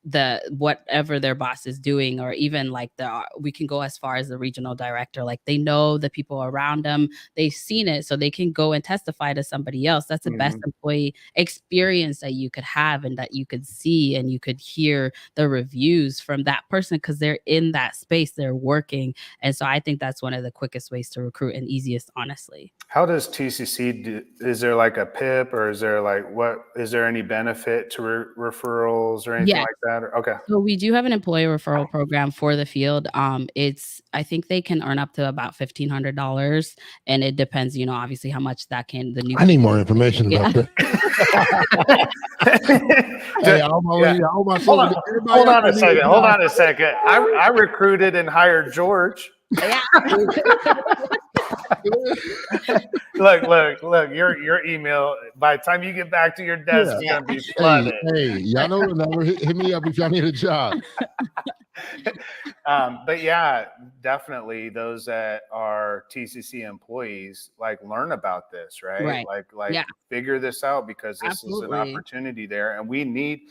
the whatever their boss is doing, or even like we can go as far as the regional director. Like, they know the people around them, they've seen it, so they can go and testify to somebody else. That's the best employee experience that you could have, and that you could see and you could hear the reviews from that person, because they're in that space, they're working. And so I think that's one of the quickest ways to recruit and easiest, honestly. How does TCC do? Is there like a PIP, or is there any benefit to referrals or anything like that? Okay. So we do have an employee referral program for the field. I think they can earn up to about $1,500, and it depends, obviously how much that can. I need more information about that. Hey, Hold on a second. I recruited and hired George. Yeah. Look, your email, by the time you get back to your desk, is gonna be flooded. Hey, y'all know the number. Hit me up if y'all need a job. But yeah, definitely those that are TCC employees, like, learn about this, right? Like figure this out, because this is an opportunity there, and we need,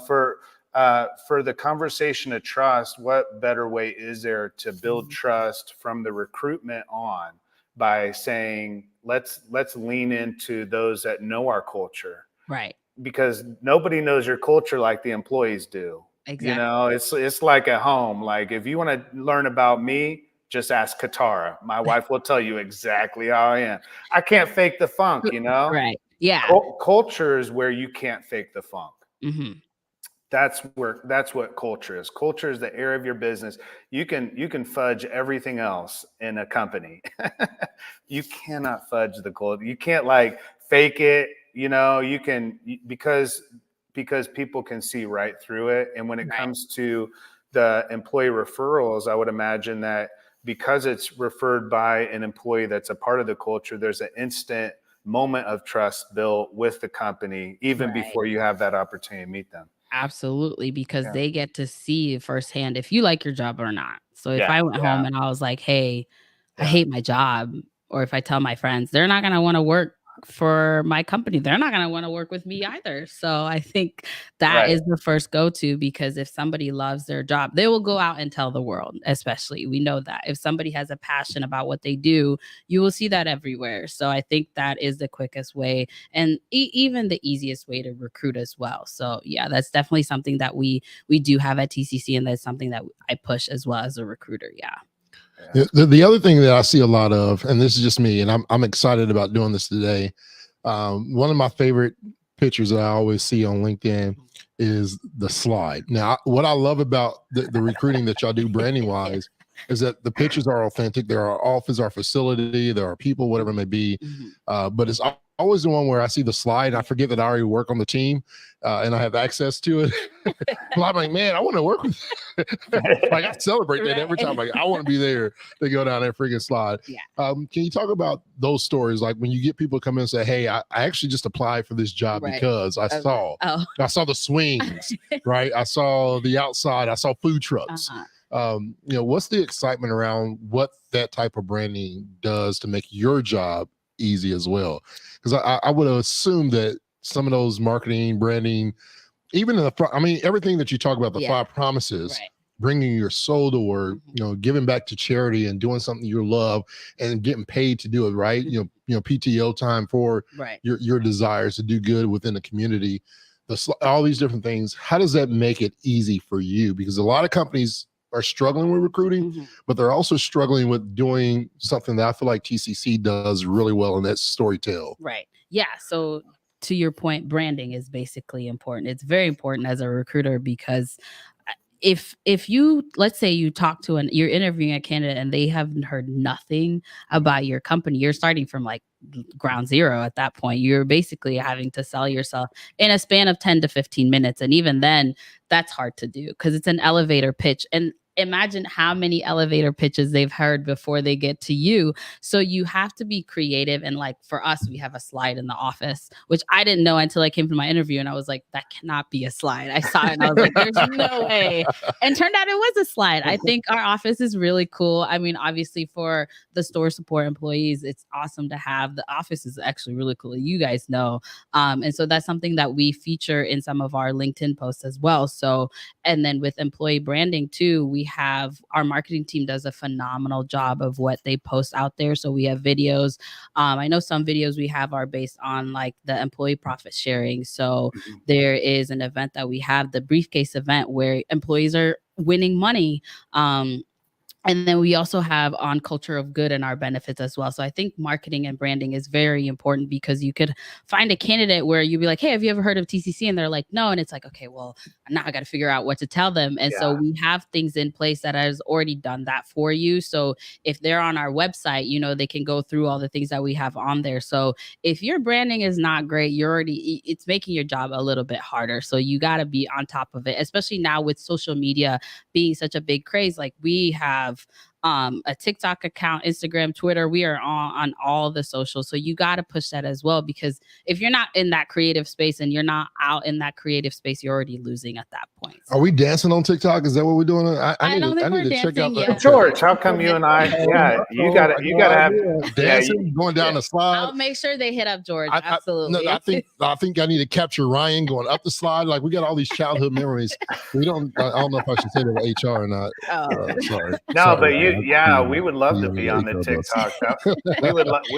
for the conversation of trust, what better way is there to build trust from the recruitment on, by saying, let's lean into those that know our culture, right? Because nobody knows your culture like the employees do. Exactly. It's like at home. Like, if you want to learn about me, just ask Katara. My wife will tell you exactly how I am. I can't fake the funk, Right. Yeah. Culture is where you can't fake the funk. Mm-hmm. That's what culture is. Culture is the air of your business. You can fudge everything else in a company. You cannot fudge the culture. You can't like fake it. You can, because people can see right through it. And when it comes to the employee referrals, I would imagine that because it's referred by an employee that's a part of the culture, there's an instant moment of trust built with the company, even before you have that opportunity to meet them. Absolutely, because they get to see firsthand if you like your job or not. So if I went home and I was like, hey, I hate my job, or if I tell my friends, they're not going to want to work for my company. They're not going to want to work with me either. So I think that is the first go-to, because if somebody loves their job, they will go out and tell the world. Especially, we know that if somebody has a passion about what they do, you will see that everywhere. So I think that is the quickest way, and even the easiest way to recruit as well. So yeah, that's definitely something that we do have at TCC, and that's something that I push as well as a recruiter. The other thing that I see a lot of, and this is just me, and I'm excited about doing this today. One of my favorite pictures that I always see on LinkedIn is the slide. Now, what I love about the recruiting that y'all do branding wise is that the pictures are authentic. There are office, our facility, there are people, whatever it may be. But it's always the one where I see the slide and I forget that I already work on the team and I have access to it. Well, I'm like, man, I want to work with like, I celebrate that every time. Like, I want to be there to go down that freaking slide. Can you talk about those stories? Like, when you get people come in and say, hey, I actually just applied for this job because I saw the swings, right? I saw the outside, I saw food trucks. What's the excitement around what that type of branding does to make your job easy as well? Because I would assume that some of those marketing, branding, even in everything that you talk about, the 5 promises, bringing your soul to work, giving back to charity and doing something you love and getting paid to do it, right? PTO time for your desires to do good within the community. all these different things. How does that make it easy for you? Because a lot of companies are struggling with recruiting, but they're also struggling with doing something that I feel like TCC does really well, and that's storytell. Right. Yeah. So to your point, branding is basically important. It's very important as a recruiter because if you, let's say you talk to you're interviewing a candidate and they haven't heard nothing about your company, you're starting from like ground zero at that point. You're basically having to sell yourself in a span of 10 to 15 minutes. And even then, that's hard to do because it's an elevator pitch. And imagine how many elevator pitches they've heard before they get to you. So you have to be creative. And like for us, we have a slide in the office, which I didn't know until I came to my interview. And I was like, that cannot be a slide. I saw it and I was like, there's no way. And turned out it was a slide. I think our office is really cool. I mean, obviously for the store support employees, it's awesome to have. The office is actually really cool. You guys know. And so that's something that we feature in some of our LinkedIn posts as well. So, and then with employee branding too, we have our marketing team does a phenomenal job of what they post out there. So we have videos. I know some videos we have are based on like the employee profit sharing. So there is an event that we have, the briefcase event, where employees are winning money. And then we also have on culture of good and our benefits as well. So I think marketing and branding is very important because you could find a candidate where you'd be like, hey, have you ever heard of TCC? And they're like, no. And it's like, okay, well, now I got to figure out what to tell them. And so we have things in place that has already done that for you. So if they're on our website, you know, they can go through all the things that we have on there. So if your branding is not great, it's making your job a little bit harder. So you got to be on top of it, especially now with social media being such a big craze. Like we have a TikTok account, Instagram, Twitter. We are on all the socials. So you got to push that as well, because if you're not in that creative space and you're not out in that creative space, you're already losing at that point. Are we dancing on TikTok? Is that what we're doing? I don't think we're dancing check out that. George, how come you and I? Yeah, you got to have dancing, going down the slide. I'll make sure they hit up George. Absolutely. I think I need to capture Ryan going up the slide. Like we got all these childhood memories. I don't know if I should say that to HR or not. Sorry. No, sorry, but we would love to be on the TikTok. We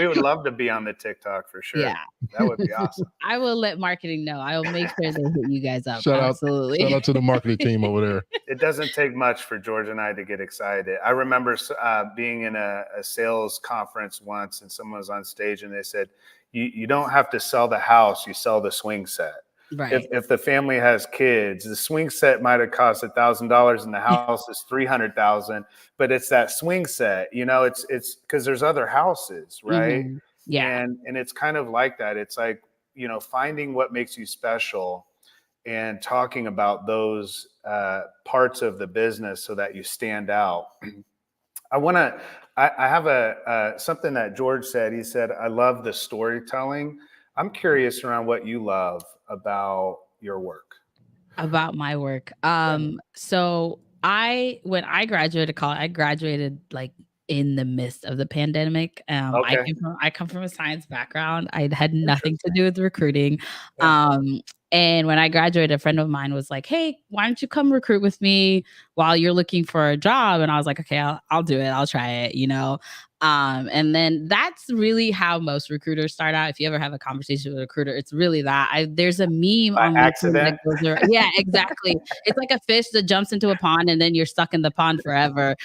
would love to be on the TikTok for sure. Yeah, that would be awesome. I will let marketing know. I will make sure they hit you guys up. Shout Absolutely. out to the marketing team over there. It doesn't take much for George and I to get excited. I remember being in a sales conference once, and someone was on stage, and they said, "You don't have to sell the house; you sell the swing set." Right. If the family has kids, the swing set might have cost $1,000 and the house is $300,000, but it's that swing set, you know, it's because there's other houses, right? Mm-hmm. Yeah. And it's kind of like that. It's like, you know, finding what makes you special and talking about those parts of the business so that you stand out. I have something that George said. He said, I love the storytelling. I'm curious around what you love about your work. About my work. So when I graduated college, I graduated like in the midst of the pandemic. Okay. I come from a science background. I had nothing to do with recruiting. And when I graduated, a friend of mine was like, hey, why don't you come recruit with me while you're looking for a job? And I was like, okay, I'll do it. I'll try it, you know? And then that's really how most recruiters start out. If you ever have a conversation with a recruiter, it's really that. There's a meme by on accident. Yeah, exactly. It's like a fish that jumps into a pond and then you're stuck in the pond forever.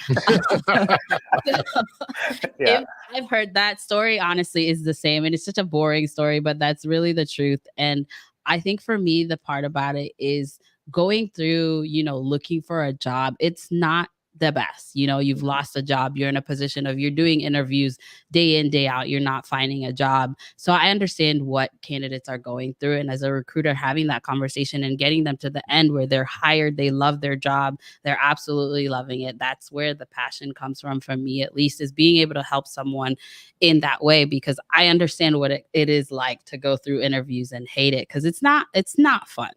Yeah. I've heard that story, honestly, is the same. And it's such a boring story, but that's really the truth. And I think for me, the part about it is going through, you know, looking for a job. It's not the best. You know, you've lost a job. You're in a position of you're doing interviews day in, day out. You're not finding a job. So I understand what candidates are going through. And as a recruiter, having that conversation and getting them to the end where they're hired, they love their job, they're absolutely loving it. That's where the passion comes from for me, at least, is being able to help someone in that way, because I understand what it is like to go through interviews and hate it, because it's not fun.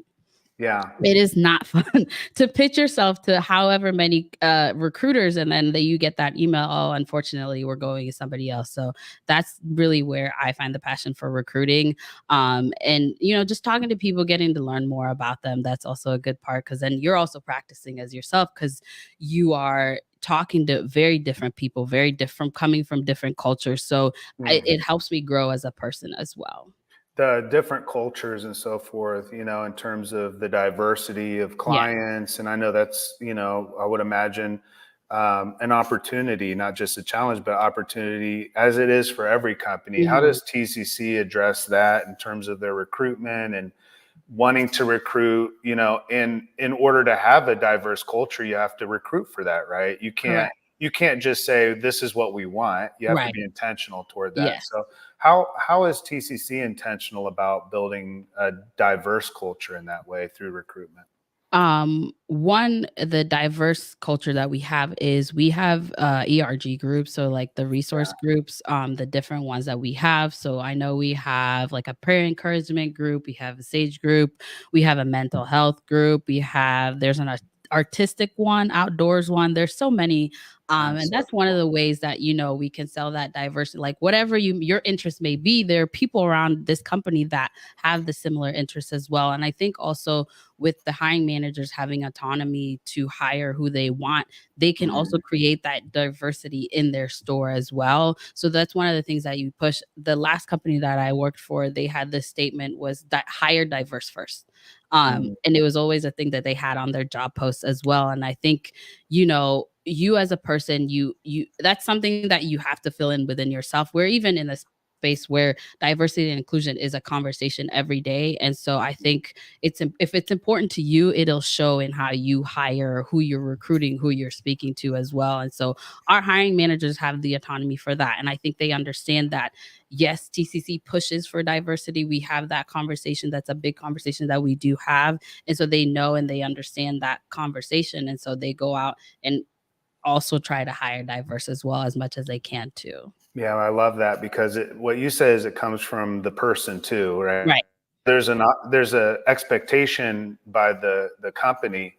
Yeah, it is not fun to pitch yourself to however many recruiters, and then you get that email, oh, unfortunately, we're going with somebody else. So that's really where I find the passion for recruiting. And, you know, just talking to people, getting to learn more about them. That's also a good part, because then you're also practicing as yourself, because you are talking to very different people, very different, coming from different cultures. So it helps me grow as a person as well. the different cultures and so forth, you know, in terms of the diversity of clients. And I know that's, you know, I would imagine an opportunity, not just a challenge, but opportunity as it is for every company. How does TCC address that in terms of their recruitment and wanting to recruit, you know, in order to have a diverse culture, you have to recruit for that, right? You can't just say, this is what we want. You have to be intentional toward that. Yes. So how is TCC intentional about building a diverse culture in that way through recruitment? One, the diverse culture that we have is we have ERG groups, so like the resource groups, the different ones that we have. So I know we have like a prayer encouragement group, we have a sage group, we have a mental health group, there's an artistic one, outdoors one. There's so many. And that's one of the ways that, you know, we can sell that diversity, like whatever your interest may be, there are people around this company that have the similar interests as well. And I think also with the hiring managers having autonomy to hire who they want, they can also create that diversity in their store as well. So that's one of the things that you push. The last company that I worked for, they had this statement was that hire diverse first. And it was always a thing that they had on their job posts as well. And I think, you know, you as a person, you that's something that you have to fill in within yourself. We're even in a space where diversity and inclusion is a conversation every day. And so I think if it's important to you, it'll show in how you hire, who you're recruiting, who you're speaking to as well. And so our hiring managers have the autonomy for that. And I think they understand that, yes, TCC pushes for diversity. We have that conversation. That's a big conversation that we do have. And so they know and they understand that conversation. And so they go out and also try to hire diverse as well as much as they can too. Yeah, I love that because what you say is it comes from the person too, right? Right. There's a expectation by the company,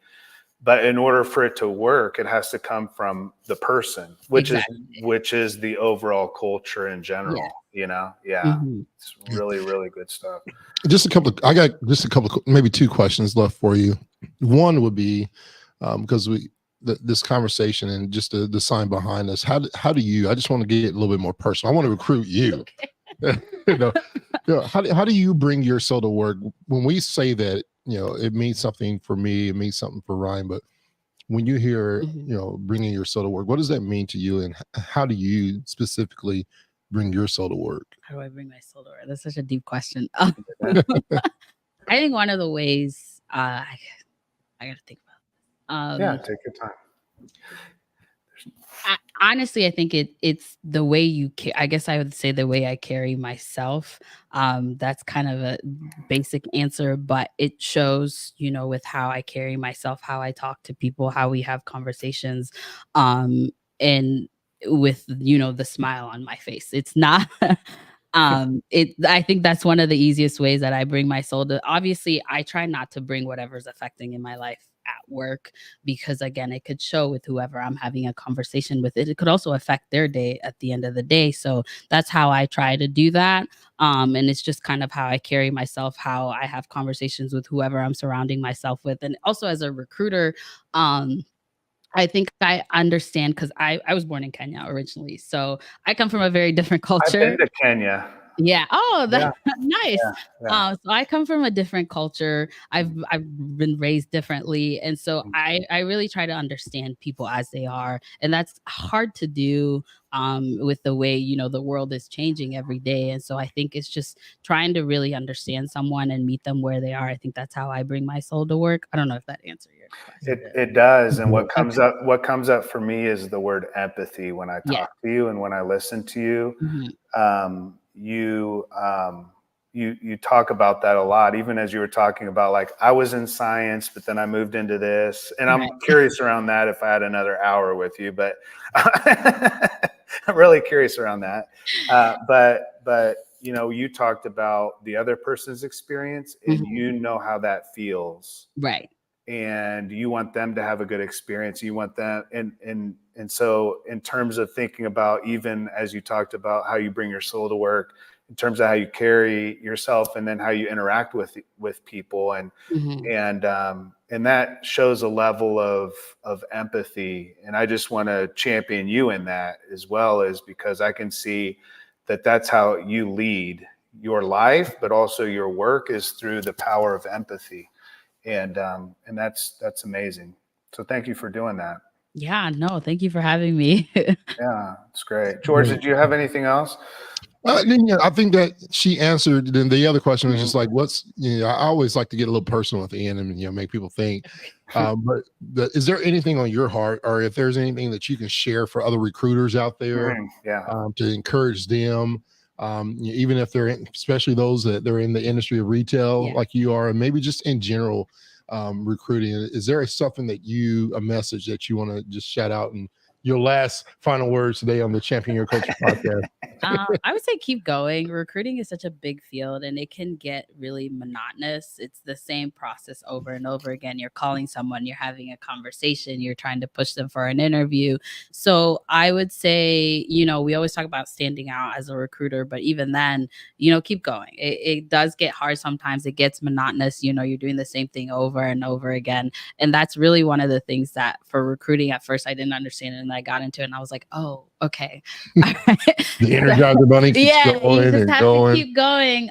but in order for it to work, it has to come from the person, which is the overall culture in general. You know, it's really, really good stuff. I got just a couple, maybe two questions left for you. One would be because this conversation and just the sign behind us. How do you? I just want to get a little bit more personal. I want to recruit you. How do you bring your soul to work? When we say that, you know, it means something for me, it means something for Ryan, but when you hear, you know, bringing your soul to work, what does that mean to you, and how do you specifically bring your soul to work? How do I bring my soul to work? That's such a deep question. I think one of the ways I got to think about. Take your time. Honestly, I think it's the way I guess I would say the way I carry myself. That's kind of a basic answer, but it shows, you know, with how I carry myself, how I talk to people, how we have conversations, and with, you know, the smile on my face. It's not I think that's one of the easiest ways that I bring my soul to. Obviously, I try not to bring whatever's affecting in my life at work, because again, it could show with whoever I'm having a conversation with. It could also affect their day at the end of the day. So that's how I try to do that. And it's just kind of how I carry myself, how I have conversations with whoever I'm surrounding myself with. And also as a recruiter, I think I understand because I was born in Kenya originally. So I come from a very different culture. I've been to Kenya. Yeah. Oh, that's nice. So I come from a different culture. I've been raised differently. And so I really try to understand people as they are. And that's hard to do with the way, you know, the world is changing every day. And so I think it's just trying to really understand someone and meet them where they are. I think that's how I bring my soul to work. I don't know if that answered your question. It does. And what comes up for me is the word empathy when I talk to you and when I listen to you. You talk about that a lot, even as you were talking about, like, I was in science, but then I moved into this, and I'm curious around that if I had another hour with you, but I'm really curious around that. But you know, you talked about the other person's experience, and you know how that feels. Right. And you want them to have a good experience. You want them, and so in terms of thinking about, even as you talked about how you bring your soul to work, in terms of how you carry yourself, and then how you interact with people, and that shows a level of empathy. And I just want to champion you in that as well, as because I can see that that's how you lead. your life, but also your work, is through the power of empathy. And that's amazing. So thank you for doing that. Yeah, no, thank you for having me. Yeah, it's great. George, did you have anything else? I think that she answered. Then the other question was just like, I always like to get a little personal at the end and, make people think. But is there anything on your heart, or if there's anything that you can share for other recruiters out there to encourage them, even if they're especially those that they're in the industry of retail like you are, and maybe just in general recruiting? Is there something a message that you want to just shout out, and your last final words today on the Champion Your Culture podcast? I would say keep going. Recruiting is such a big field and it can get really monotonous. It's the same process over and over again. You're calling someone, you're having a conversation, you're trying to push them for an interview. So I would say, we always talk about standing out as a recruiter, but even then, keep going. It does get hard sometimes. It gets monotonous. You're doing the same thing over and over again. And that's really one of the things that for recruiting at first I didn't understand, and I got into it and I was like, oh, okay. The Energizer Bunny keeps going you just and have going. to keep going.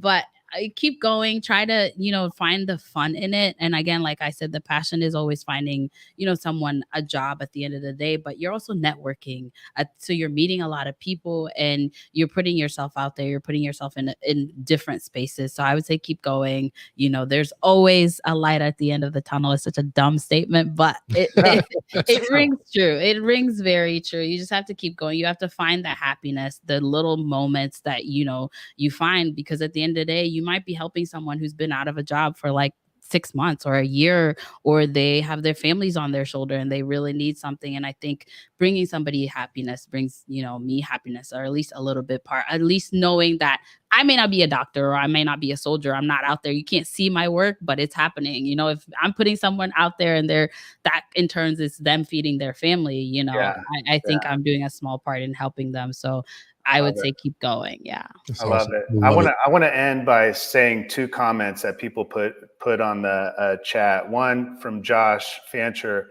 But I keep going, try to, find the fun in it. And again, like I said, the passion is always finding, someone a job at the end of the day, but you're also networking. So you're meeting a lot of people and you're putting yourself out there. You're putting yourself in different spaces. So I would say keep going. There's always a light at the end of the tunnel. It's such a dumb statement, but it rings true. It rings very true. You just have to keep going. You have to find that happiness, the little moments that, you find, because at the end of the day, you might be helping someone who's been out of a job for like 6 months or a year, or they have their families on their shoulder and they really need something. And I think bringing somebody happiness brings, me happiness, or at least a little bit at least knowing that I may not be a doctor or I may not be a soldier. I'm not out there. You can't see my work, but it's happening. If I'm putting someone out there and that in turns is them feeding their family, I think I'm doing a small part in helping them. So I would say keep going. Yeah. I love it. I want to end by saying 2 comments that people put on the chat. One from Josh Fancher.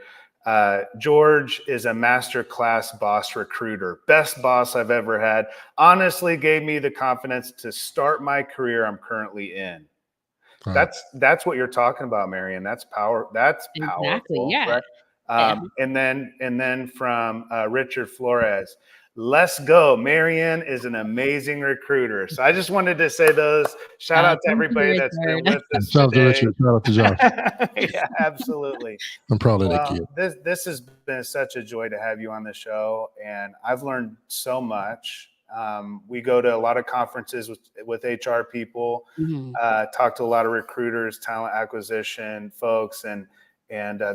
George is a masterclass boss recruiter. Best boss I've ever had. Honestly gave me the confidence to start my career I'm currently in. Right. That's what you're talking about, Maryanne. That's power. That's powerful. Exactly. Yeah. Right? And then from Richard Flores. Let's go. Maryanne is an amazing recruiter. So I just wanted to say those. Shout out to everybody that's been with us Shout out to Richard. Shout out to Josh. Yeah, absolutely. I'm proud of that kid. This has been such a joy to have you on the show, and I've learned so much. We go to a lot of conferences with HR people, talk to a lot of recruiters, talent acquisition folks, and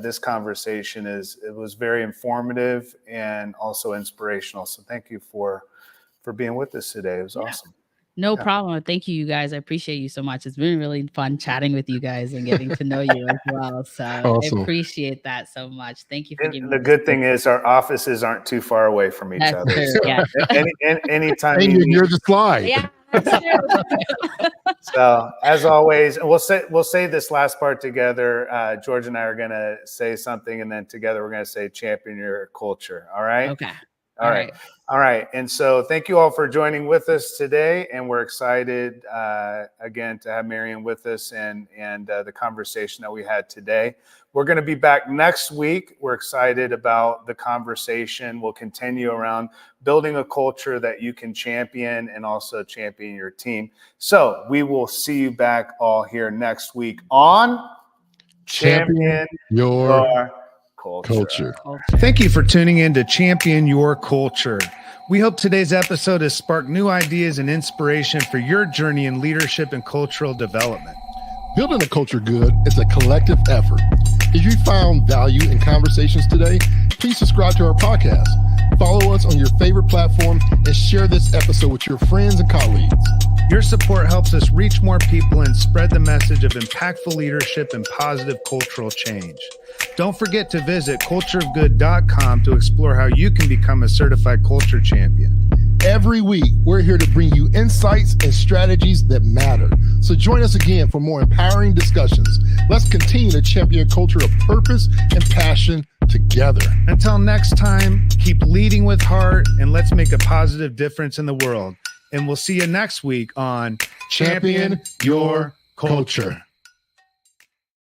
this conversation was very informative and also inspirational. So thank you for being with us today. It was awesome. No problem. Thank you, you guys. I appreciate you so much. It's been really fun chatting with you guys and getting to know you as well. So awesome. I appreciate that so much. Thank you for giving me. The good thing is our offices aren't too far away from each other. True, yeah. Anytime you're the fly. Yeah. So as always, we'll say this last part together. George and I are going to say something, and then together we're going to say champion your culture. All right. Okay. All right. And so thank you all for joining with us today. And we're excited again to have Maryanne with us and the conversation that we had today. We're going to be back next week. We're excited about the conversation. We'll continue around building a culture that you can champion and also champion your team. So we will see you back all here next week on Champion Your Culture. Thank you for tuning in to Champion Your Culture. We hope today's episode has sparked new ideas and inspiration for your journey in leadership and cultural development. Building a culture good is a collective effort. If you found value in conversations today, please subscribe to our podcast. Follow us on your favorite platform and share this episode with your friends and colleagues. Your support helps us reach more people and spread the message of impactful leadership and positive cultural change. Don't forget to visit cultureofgood.com to explore how you can become a certified culture champion. Every week, we're here to bring you insights and strategies that matter. So join us again for more empowering discussions. Let's continue to champion a culture of purpose and passion together. Until next time, keep leading with heart and let's make a positive difference in the world. And we'll see you next week on Champion Your Culture.